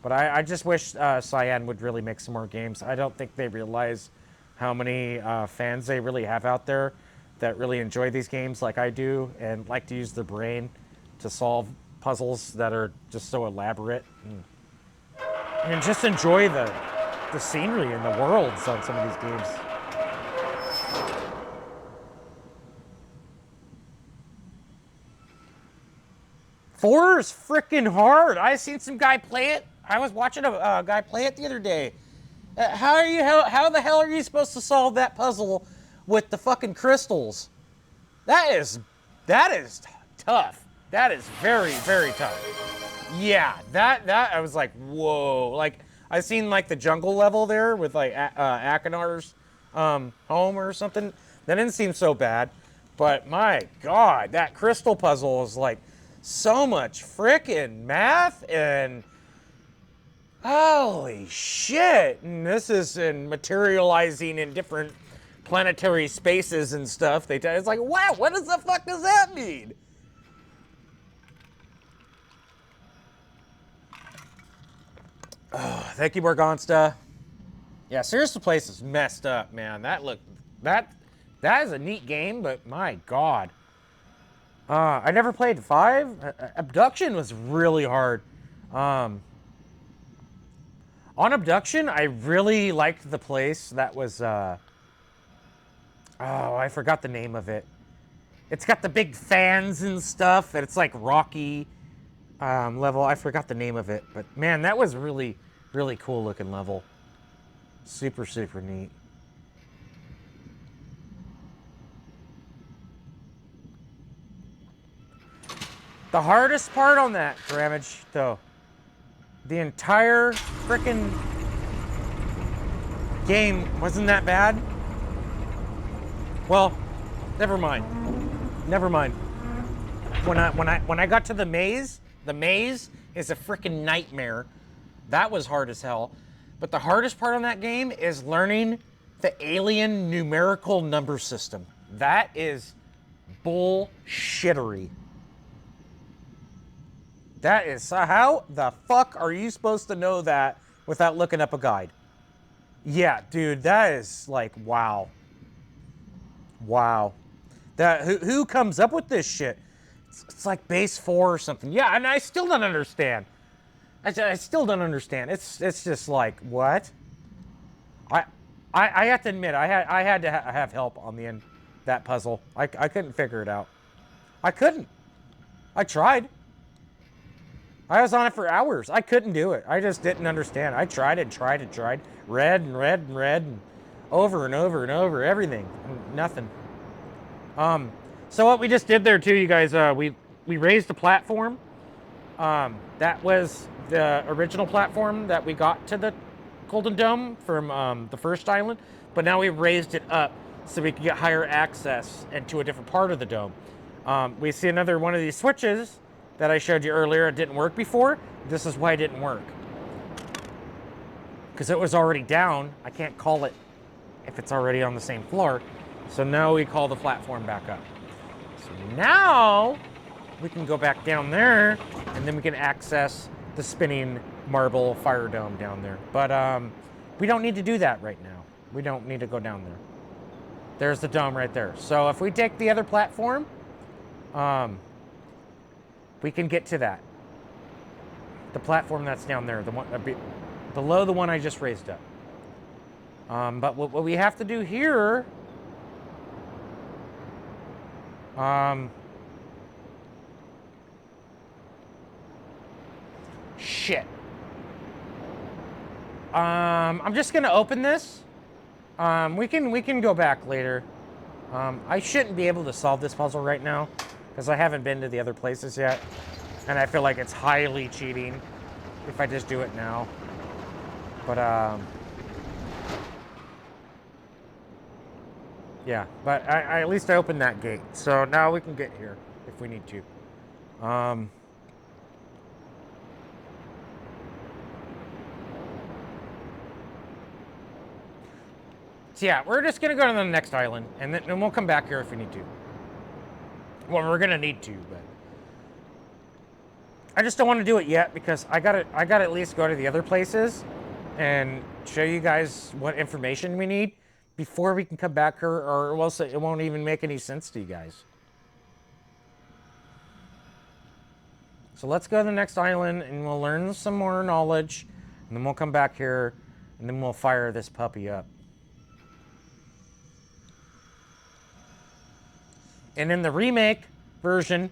But I just wish Cyan would really make some more games. I don't think they realize how many fans they really have out there that really enjoy these games like I do and like to use their brain to solve puzzles that are just so elaborate. And just enjoy the scenery and the worlds on some of these games. Four is freaking hard. I seen some guy play it. I was watching a guy play it the other day. How the hell are you supposed to solve that puzzle with the fucking crystals. That is tough. That is very, very tough. Yeah, that I was like, whoa. Like, I seen like the jungle level there with like Akinar's home or something. That didn't seem so bad. But my God, that crystal puzzle is like so much frickin' math and holy shit. And this is in materializing in different planetary spaces and stuff. It's like, wow, what does the fuck does that mean? Oh, thank you, Morgonsta. Yeah, seriously, place is messed up, man. That is a neat game, but my God. I never played 5. Abduction was really hard. On Abduction, I really liked the place that was, oh, I forgot the name of it. It's got the big fans and stuff, and it's like rocky level. I forgot the name of it, but man, that was really, really cool looking level. Super, super neat. The hardest part on that, Ramage, though, the entire frickin' game wasn't that bad. Well, never mind. Never mind. When I got to the maze is a frickin' nightmare. That was hard as hell. But the hardest part on that game is learning the alien numerical number system. That is bullshittery. That is, how the fuck are you supposed to know that without looking up a guide? Yeah, dude, that is like, wow. Wow. Who comes up with this shit? It's like base 4 or something. Yeah, and I still don't understand. I still don't understand. It's just like, what? I have to admit, I had to have help on the end that puzzle. I couldn't figure it out. I couldn't. I tried. I was on it for hours. I couldn't do it. I just didn't understand. I tried and tried and tried. Read and read and read and over and over and over. Everything. Nothing. So what we just did there too, you guys, we raised a platform. That was the original platform that we got to the Golden Dome from the first island. But now we've raised it up so we can get higher access into a different part of the dome. We see another one of these switches that I showed you earlier. It didn't work before. This is why it didn't work. Because it was already down. I can't call it if it's already on the same floor. So now we call the platform back up. So now we can go back down there and then we can access the spinning marble fire dome down there. But we don't need to do that right now. We don't need to go down there. There's the dome right there. So if we take the other platform, we can get to that. The platform that's down there, the one below the one I just raised up. But what we have to do here, shit. I'm just gonna open this. We can go back later. I shouldn't be able to solve this puzzle right now because I haven't been to the other places yet, and I feel like it's highly cheating if I just do it now. But yeah. But I at least I opened that gate, so now we can get here if we need to. So yeah, we're just gonna go to the next island, and then we'll come back here if we need to. Well, we're gonna need to, but I just don't want to do it yet because I gotta at least go to the other places and show you guys what information we need before we can come back here, or else it won't even make any sense to you guys. So let's go to the next island and we'll learn some more knowledge, and then we'll come back here and then we'll fire this puppy up. And in the remake version,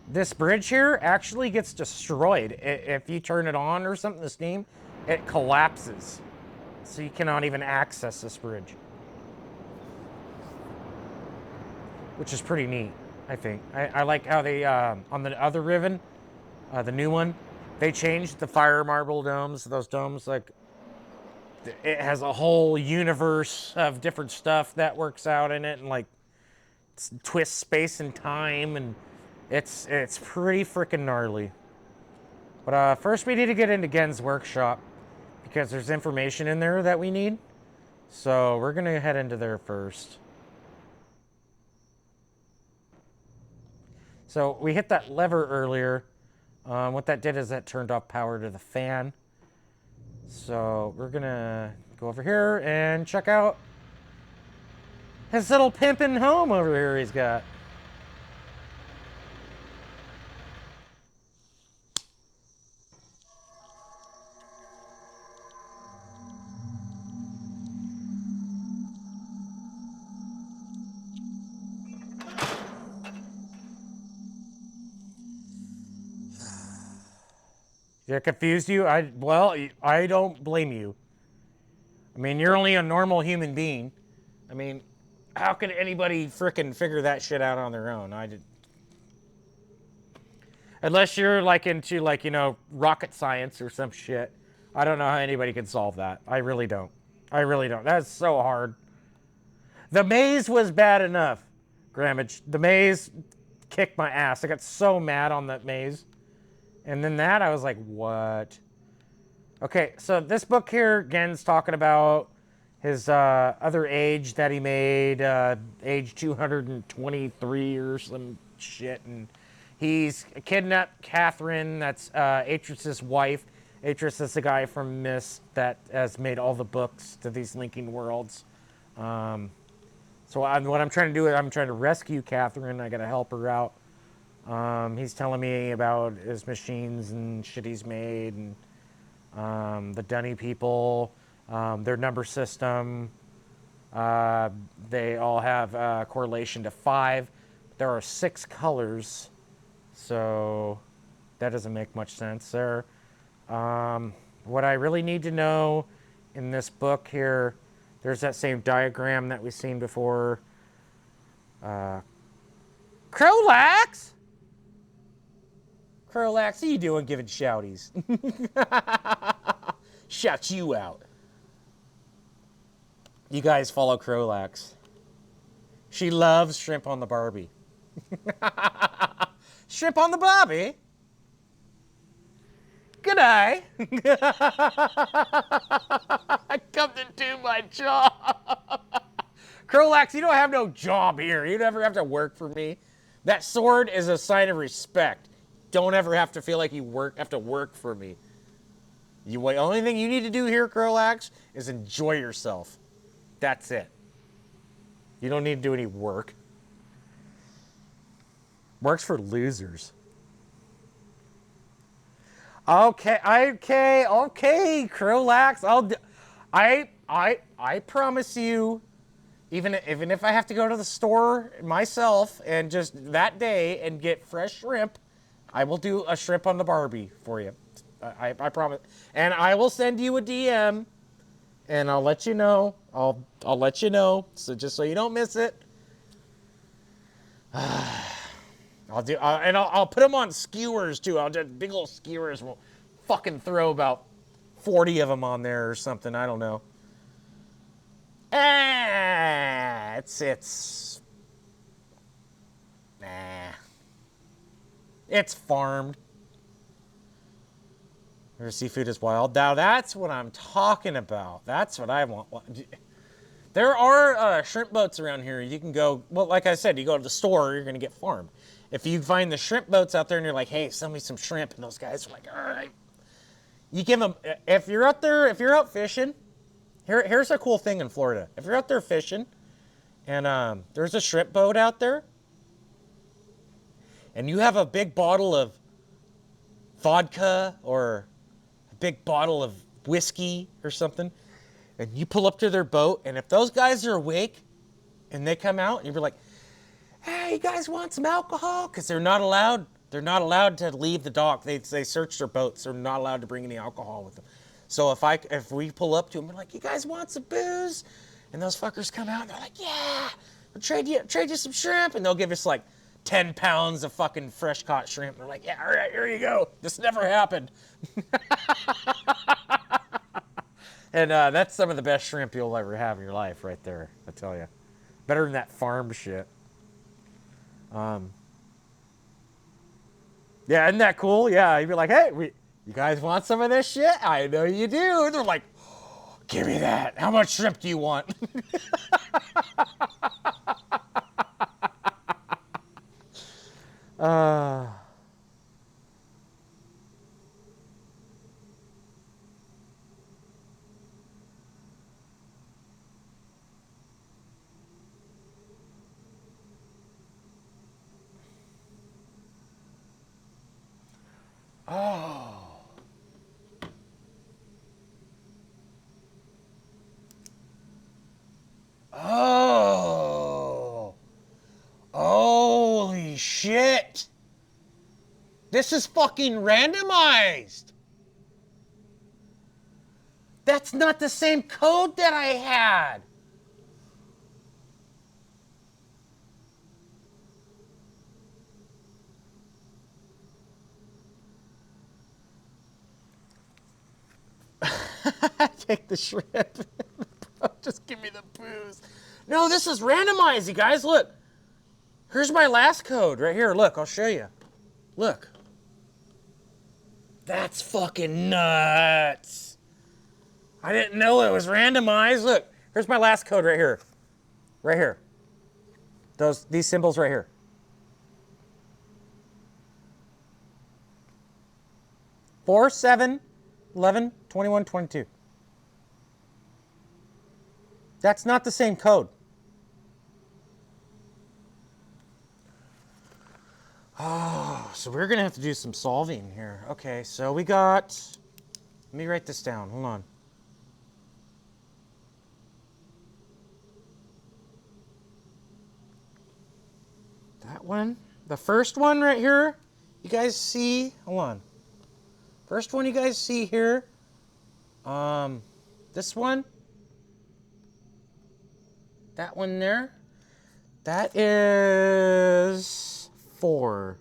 this bridge here actually gets destroyed. If you turn it on or something, the steam, it collapses. So you cannot even access this bridge. which is pretty neat, I think. I like how they, on the other Riven, the new one, they changed the fire marble domes. Those domes, like, it has a whole universe of different stuff that works out in it, and like twists space and time, and it's pretty freaking gnarly. But first we need to get into Gen's workshop because there's information in there that we need. So we're gonna head into there first. So we hit that lever earlier. What that did is that turned off power to the fan. So we're gonna go over here and check out his little pimpin' home over here he's got. Did it confuse you? Well, I don't blame you. I mean, you're only a normal human being. I mean, how can anybody frickin' figure that shit out on their own? Unless you're like into like, you know, rocket science or some shit. I don't know how anybody can solve that. I really don't. I really don't. That's so hard. The maze was bad enough, Grammage. The maze kicked my ass. I got so mad on that maze. And then that, I was like, what? Okay, so this book here, Gen's talking about his other age that he made, age 223 or some shit. And he's kidnapped Catherine, that's Atris's wife. Atris is the guy from Mist that has made all the books to these linking worlds. So what I'm trying to do is I'm trying to rescue Catherine. I got to help her out. He's telling me about his machines and shit he's made, and the Dunny people, their number system. They all have a correlation to 5. There are 6 colors, so that doesn't make much sense there. What I really need to know in this book here, there's that same diagram that we've seen before. Crowlax? Crowlax, how you doing giving shouties? Shout you out. You guys follow Crowlax. She loves shrimp on the Barbie. Shrimp on the Barbie? Good eye. I come to do my job. Crowlax, you don't have no job here. You never have to work for me. That sword is a sign of respect. Don't ever have to feel like you have to work for me. The only thing you need to do here, Crowlax, is enjoy yourself. That's it. You don't need to do any work. Works for losers. Okay, Crowlax. I promise you, even if I have to go to the store myself and just that day and get fresh shrimp, I will do a shrimp on the Barbie for you. I promise. And I will send you a DM, and I'll let you know. I'll let you know. So just so you don't miss it. I'll put them on skewers too. I'll do big old skewers. We'll fucking throw about 40 of them on there or something. I don't know. It's farmed. Their seafood is wild. Now that's what I'm talking about. That's what I want. There are shrimp boats around here. You can go, well, like I said, you go to the store, you're going to get farmed. If you find the shrimp boats out there and you're like, hey, sell me some shrimp, and those guys are like, all right. You give them, if you're out fishing, here's a cool thing in Florida. If you're out there fishing and there's a shrimp boat out there and you have a big bottle of vodka or a big bottle of whiskey or something, and you pull up to their boat, and if those guys are awake and they come out and you're like, hey, you guys want some alcohol? Because they're not allowed to leave the dock. They search their boats. They're not allowed to bring any alcohol with them. So if we pull up to them, we're like, you guys want some booze? And those fuckers come out and they're like, yeah. I'll trade you some shrimp, and they'll give us like 10 pounds of fucking fresh caught shrimp. They're like, yeah, all right, here you go. This never happened. And that's some of the best shrimp you'll ever have in your life right there, I tell you. Better than that farm shit. Yeah, isn't that cool? Yeah, you'd be like, hey, you guys want some of this shit? I know you do. And they're like, oh, give me that. How much shrimp do you want? Oh. Oh. Holy shit. This is fucking randomized. That's not the same code that I had. Take the shrimp. Just give me the booze. No, this is randomized, you guys. Look. Here's my last code right here. Look, I'll show you. Look. That's fucking nuts. I didn't know it was randomized. Look, here's my last code right here. Right here. These symbols right here. 4, 7, 11, 21, 22. That's not the same code. Oh, so we're going to have to do some solving here. Okay, so we got... Let me write this down. Hold on. That one. The first one right here, you guys see... Hold on. First one you guys see here. This one. That one there. That is 4.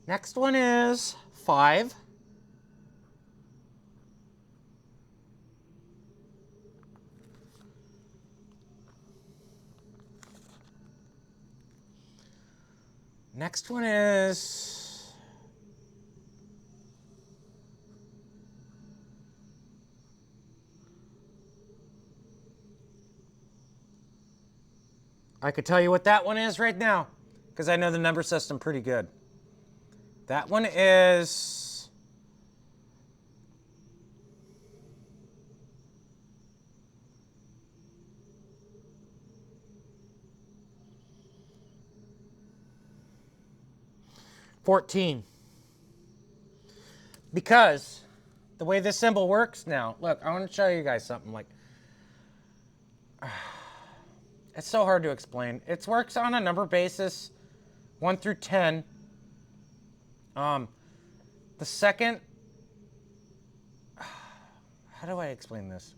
Next one is 5. Next one is... I could tell you what that one is right now, because I know the number system pretty good. That one is... $14. Because the way this symbol works now, look, I want to show you guys something like... It's so hard to explain. It works on a number basis, 1 through 10. The second... How do I explain this?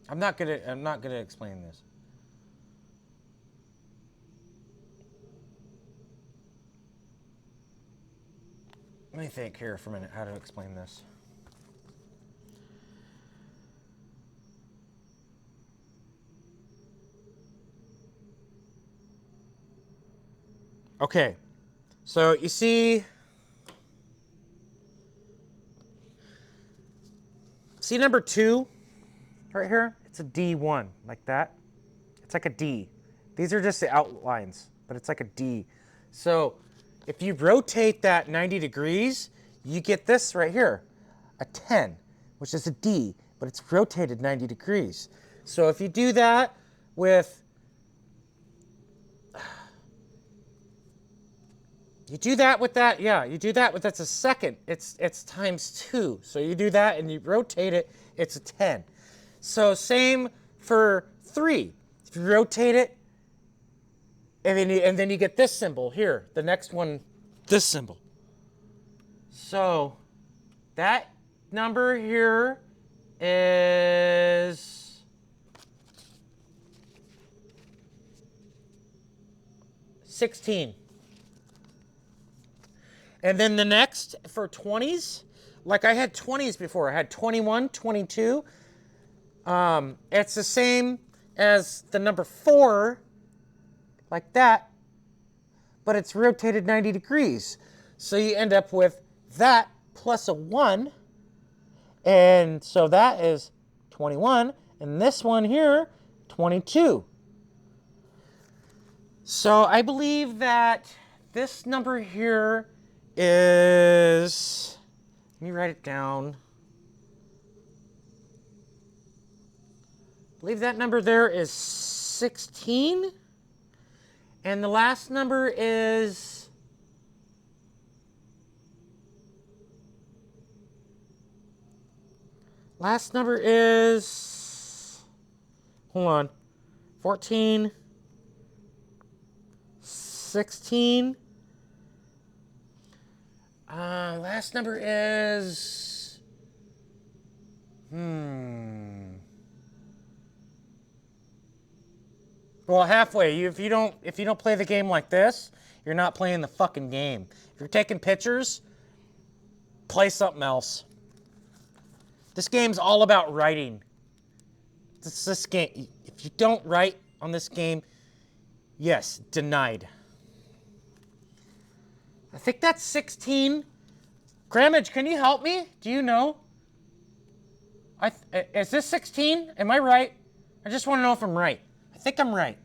I'm not good at explaining this. Let me think here for a minute how to explain this. Okay, so you see number 2 right here? It's a D1, like that. It's like a D. These are just the outlines, but it's like a D. So if you rotate that 90 degrees, you get this right here, a 10, which is a D, but it's rotated 90 degrees. So if you do that with... You do that with that, yeah, you do that with, that's a second, it's times 2. So you do that and you rotate it, it's a 10. So same for 3. If you rotate it, and then you get this symbol here, the next one, this symbol. So that number here is 16. And then the next for 20s, like I had 20s before. I had 21, 22. It's the same as the number 4, like that, but it's rotated 90 degrees. So you end up with that plus a 1. And so that is 21. And this one here, 22. So I believe that this number here is, let me write it down. I believe that number there is 16. And the last number is, hold on, 14, 16. Last number is, well, halfway. If you don't play the game like this, you're not playing the fucking game. If you're taking pictures, play something else. This game's all about writing. This game. If you don't write on this game, yes, denied. I think that's 16. Grammage, can you help me? Do you know? Is this 16? Am I right? I just want to know if I'm right. I think I'm right.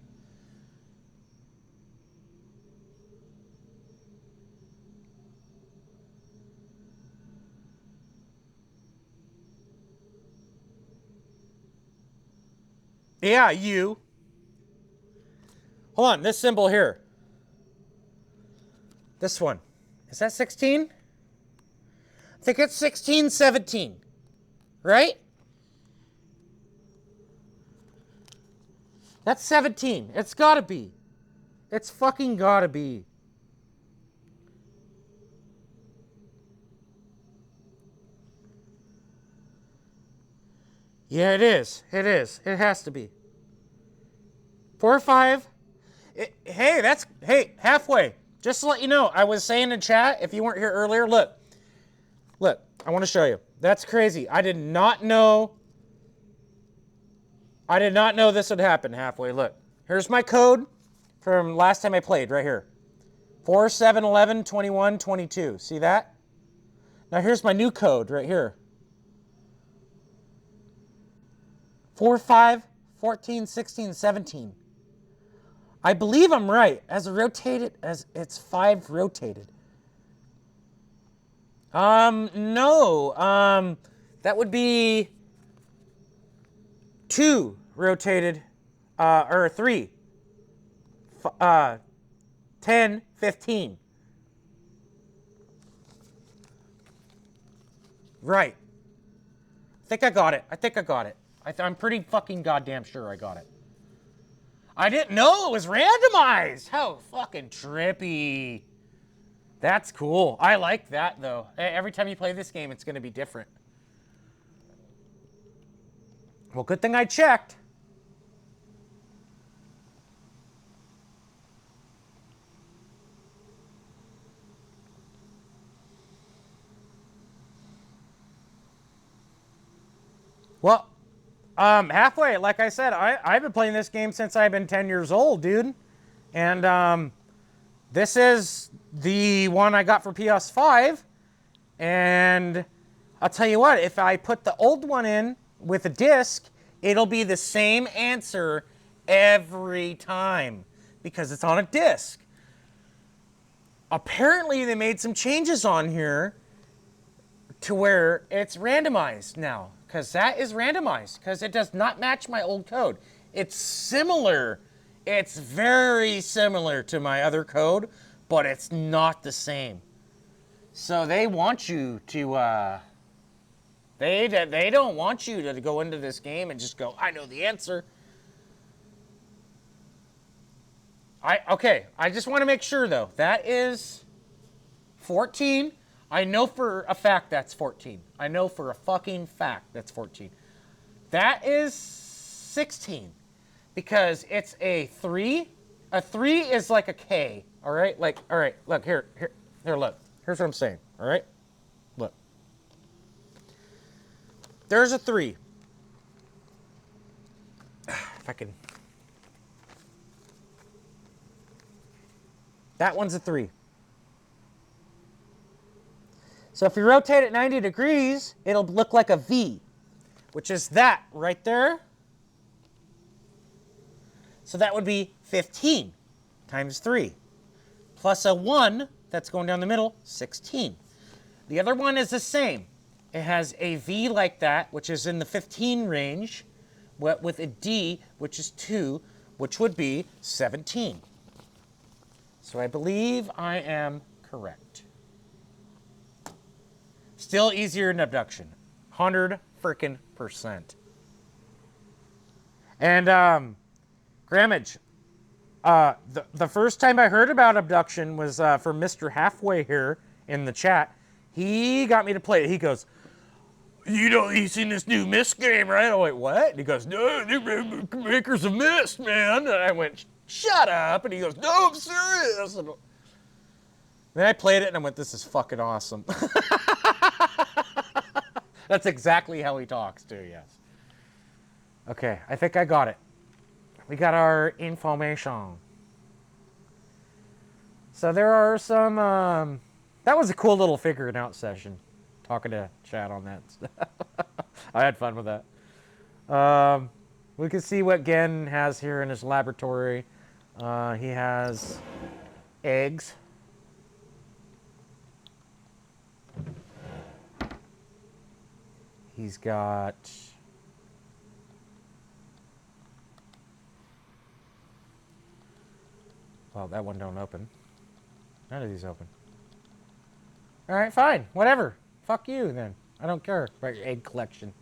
Yeah, you. Hold on, this symbol here. This one. Is that 16? I think it's 16, 17. Right? That's 17. It's gotta be. It's fucking gotta be. Yeah, it is. It is. It has to be. 4 or 5. Hey, halfway. Just to let you know, I was saying in chat, if you weren't here earlier, look, I want to show you. That's crazy. I did not know this would happen halfway. Look, here's my code from last time I played right here. 4, 7, 11, 21, 22. See that? Now here's my new code right here. 4, 5, 14, 16, 17. I believe I'm right. As it's 5 rotated. No. That would be 2 rotated, or 3. 10, 15. Right. I think I got it. I'm pretty fucking goddamn sure I got it. I didn't know it was randomized. How fucking trippy. That's cool. I like that, though. Every time you play this game, it's going to be different. Well, good thing I checked. Well, halfway, like I said, I've been playing this game since I've been 10 years old, dude. And this is the one I got for PS5. And I'll tell you what, if I put the old one in with a disc, it'll be the same answer every time because it's on a disc. Apparently, they made some changes on here to where it's randomized now. Because that is randomized. Because it does not match my old code. It's similar. It's very similar to my other code, but it's not the same. So they want you to, they don't want you to go into this game and just go, I know the answer. Okay, I just want to make sure though. That is 14. I know for a fact that's 14. I know for a fucking fact that's 14. That is 16 because it's a 3. A 3 is like a K, all right? Like, all right, look, here, look. Here's what I'm saying, all right? Look. There's a 3. If I can. That one's a 3. So if you rotate it 90 degrees, it'll look like a V, which is that right there. So that would be 15 times 3. Plus a 1 that's going down the middle, 16. The other one is the same. It has a V like that, which is in the 15 range, with a D, which is 2, which would be 17. So I believe I am correct. Still easier than abduction. 100 freaking %. And, Grammage, the first time I heard about abduction was from Mr. Halfway here in the chat. He got me to play it. He goes, you seen this new Myst game, right? I went, what? And he goes, no, new makers of Myst, man. And I went, shut up. And he goes, no, I'm serious. And then I played it and I went, this is fucking awesome. That's exactly how he talks too, yes. Okay, I think I got it. We got our information. So there are some, that was a cool little figuring out session. Talking to chat on that. I had fun with that. We can see what Gen has here in his laboratory. He has eggs. He's got well, that one don't open. None of these open. All right, fine, whatever. Fuck you then. I don't care about your egg collection.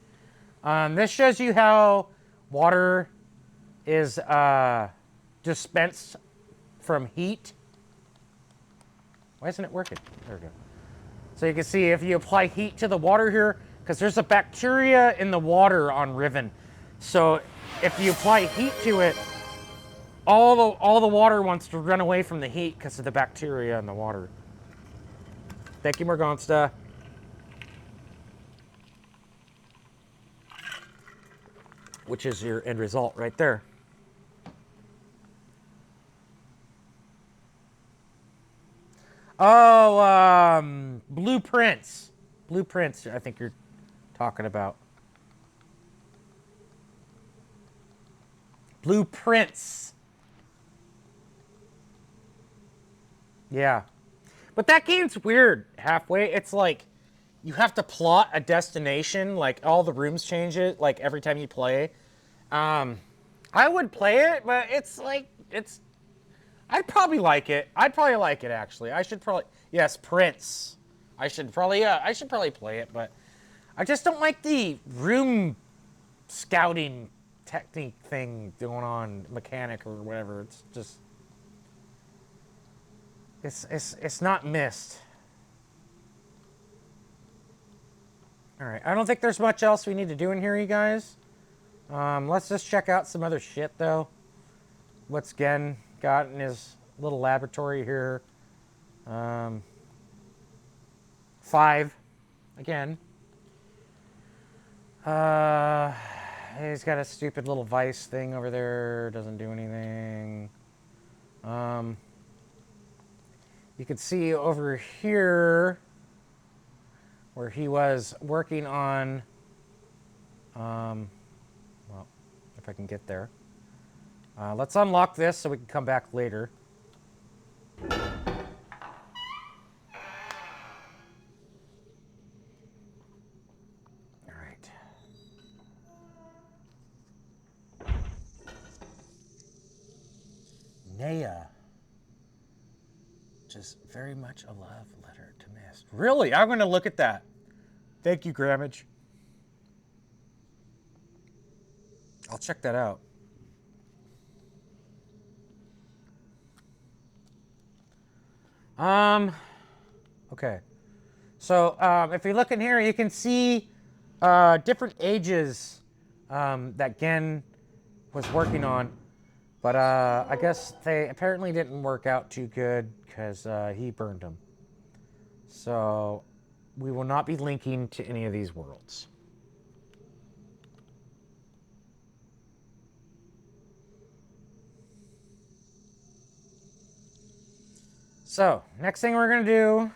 This shows you how water is dispensed from heat. Why isn't it working? There we go. So you can see if you apply heat to the water here, because there's a bacteria in the water on Riven. So if you apply heat to it, all the water wants to run away from the heat because of the bacteria in the water. Thank you, Morgonsta. Which is your end result right there. Oh, blueprints. Blueprints, I think you're talking about. Blueprints. Yeah. But that game's weird, Halfway. It's like you have to plot a destination, like all the rooms change it, like every time you play. I would play it, but it's like, I'd probably like it. I'd probably like it, actually. I should probably, yes, Prince. I should probably play it, but I just don't like the room scouting technique thing going on, mechanic or whatever. It's just, it's not Myst. All right, I don't think there's much else we need to do in here, you guys. Let's just check out some other shit, though. What's Gen got in his little laboratory here? 5, again. He's got a stupid little vice thing over there. Doesn't do anything. You can see over here where he was working on, well, if I can get there. Let's unlock this so we can come back later. All right. Naya. Just very much a love letter to Myst. Really? I'm going to look at that. Thank you, Grammage. I'll check that out. Okay. So if you look in here, you can see different ages that Gen was working on. But I guess they apparently didn't work out too good because he burned them. So we will not be linking to any of these worlds. So next thing we're going to do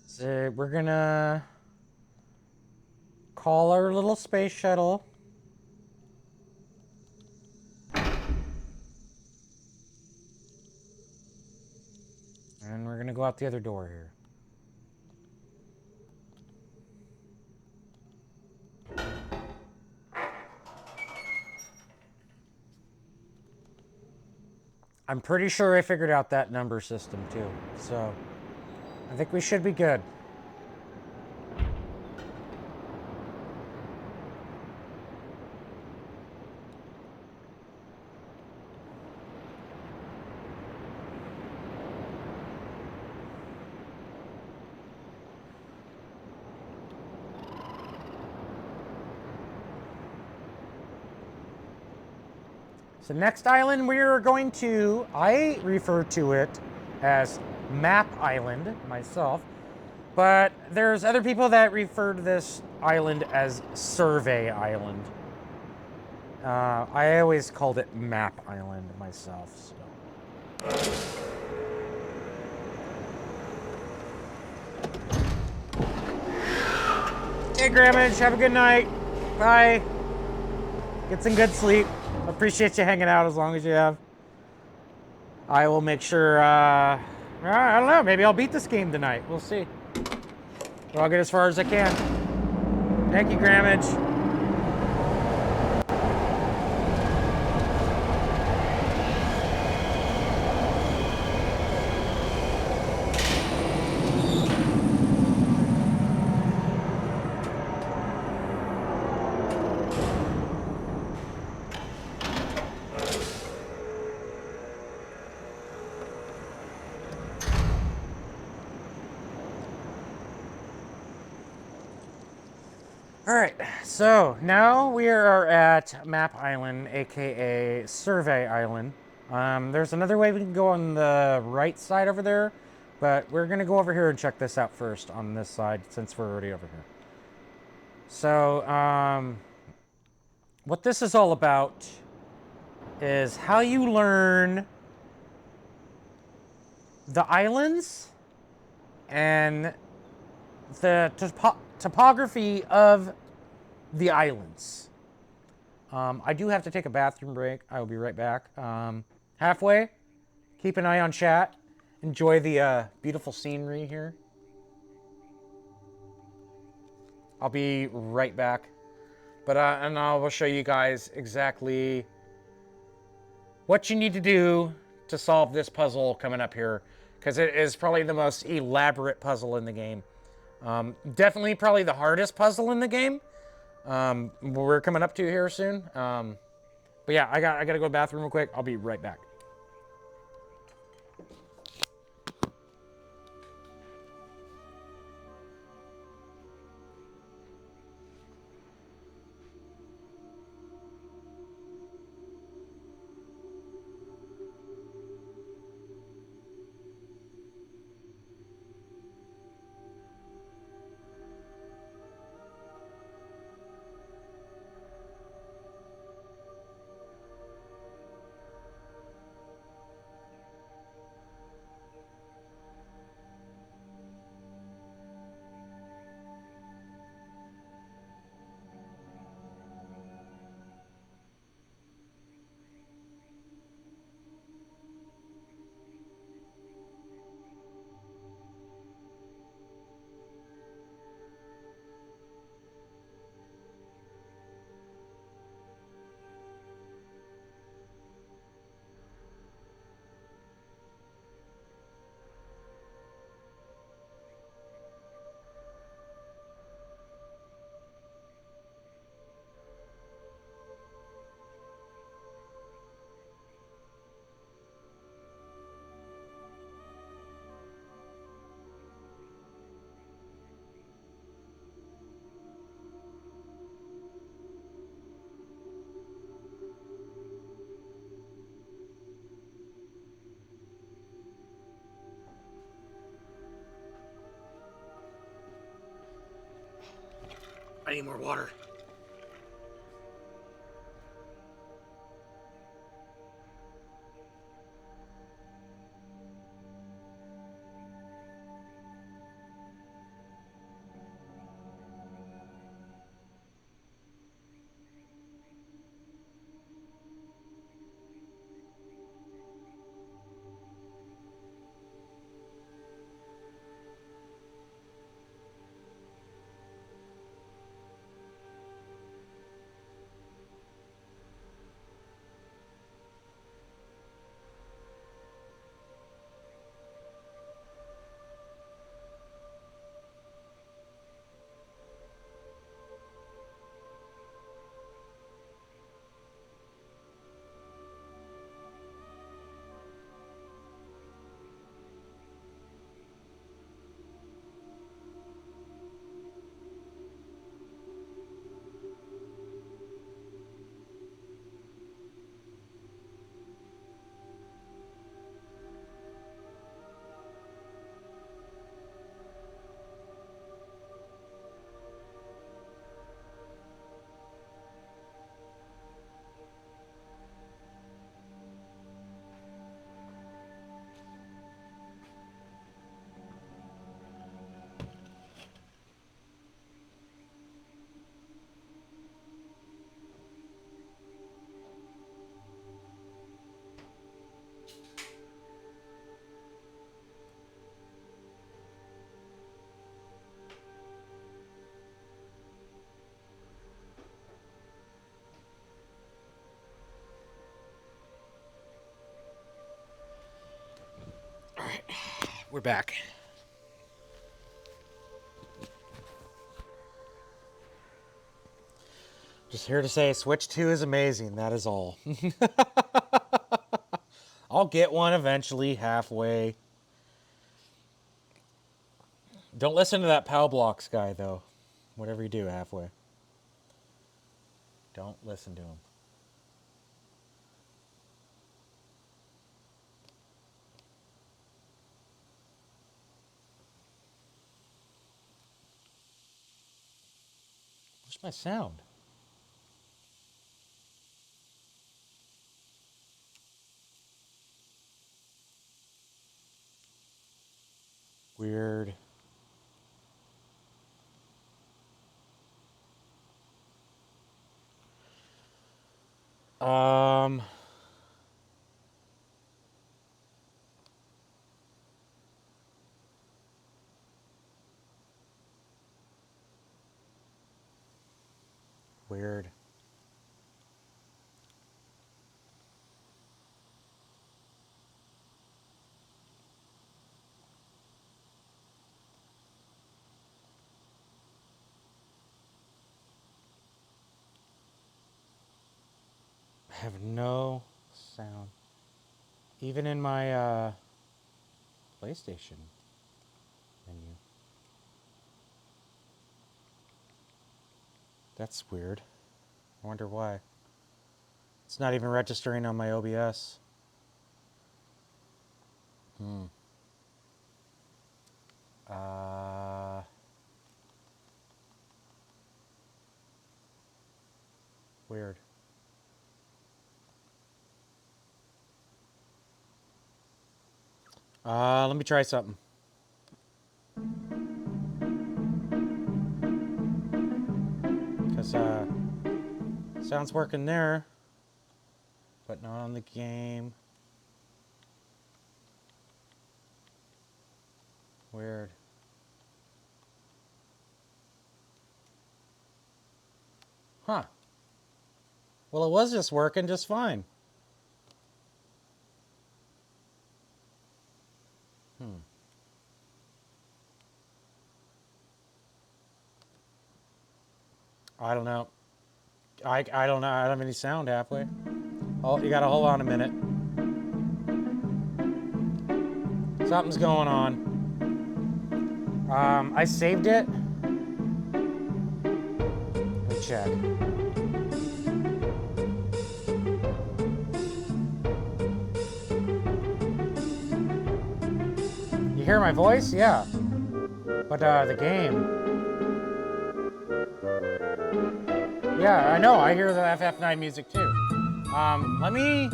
is we're going to call our little space shuttle. And we're going to go out the other door here. I'm pretty sure I figured out that number system too. So I think we should be good. So next island we are going to, I refer to it as Map Island myself, but there's other people that refer to this island as Survey Island. I always called it Map Island myself. So. Hey Grammage, have a good night. Bye. Get some good sleep. Appreciate you hanging out as long as you have. I will make sure, I don't know, maybe I'll beat this game tonight. We'll see. But I'll get as far as I can. Thank you, Grammage. All right, so now we are at Map Island, aka Survey Island. There's another way we can go on the right side over there, but we're gonna go over here and check this out first on this side since we're already over here. So, what this is all about is how you learn the islands and the topography of the islands. I do have to take a bathroom break. I will be right back. Halfway, keep an eye on chat. Enjoy the beautiful scenery here. I'll be right back. But and I will show you guys exactly what you need to do to solve this puzzle coming up here, because it is probably the most elaborate puzzle in the game. Definitely probably the hardest puzzle in the game. We're coming up to here soon. But yeah, I gotta go to the bathroom real quick. I'll be right back. I need more water. We're back. Just here to say Switch 2 is amazing. That is all. I'll get one eventually, halfway. Don't listen to that POW Blocks guy, though. Whatever you do, halfway. Don't listen to him. Where's my sound? Weird. Weird. I have no sound. Even in my PlayStation menu. That's weird. I wonder why. It's not even registering on my OBS. Weird. Let me try something. Because, sound's working there, but not on the game. Weird. Huh. Well, it was just working just fine. I don't know. I don't know. I don't have any sound halfway. Oh, you gotta hold on a minute. Something's going on. I saved it. Let me check. You hear my voice? Yeah. But the game. Yeah, I know. I hear the FF9 music too. Let me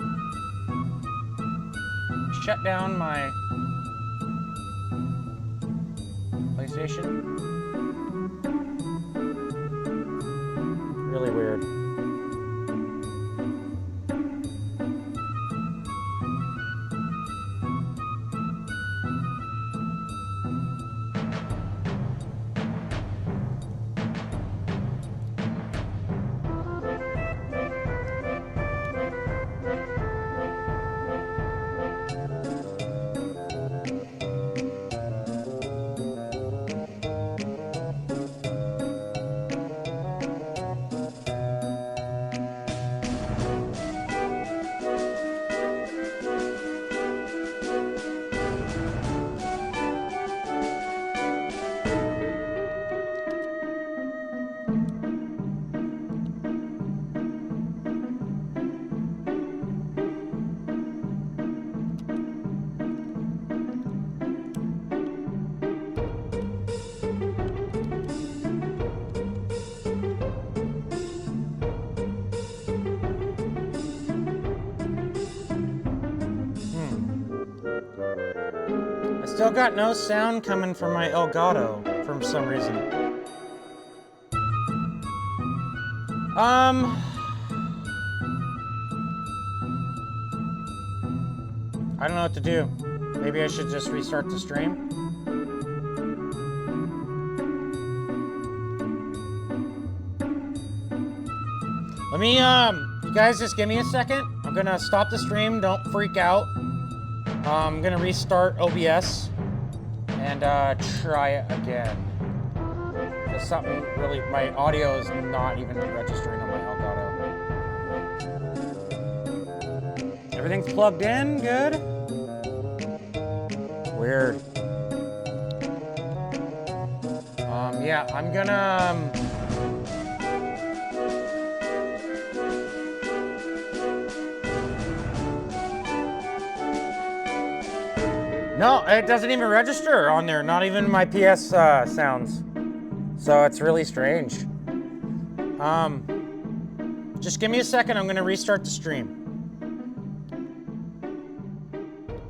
shut down my PlayStation. Really weird. I still got no sound coming from my Elgato for some reason. I don't know what to do. Maybe I should just restart the stream. Let me, you guys just give me a second. I'm gonna stop the stream, don't freak out. I'm gonna restart OBS and try it again. There's something really, my audio is not even registering on my Elgato. Everything's plugged in, good? Weird. Yeah, I'm gonna, no, it doesn't even register on there, not even my PS sounds. So it's really strange. Just give me a second, I'm gonna restart the stream.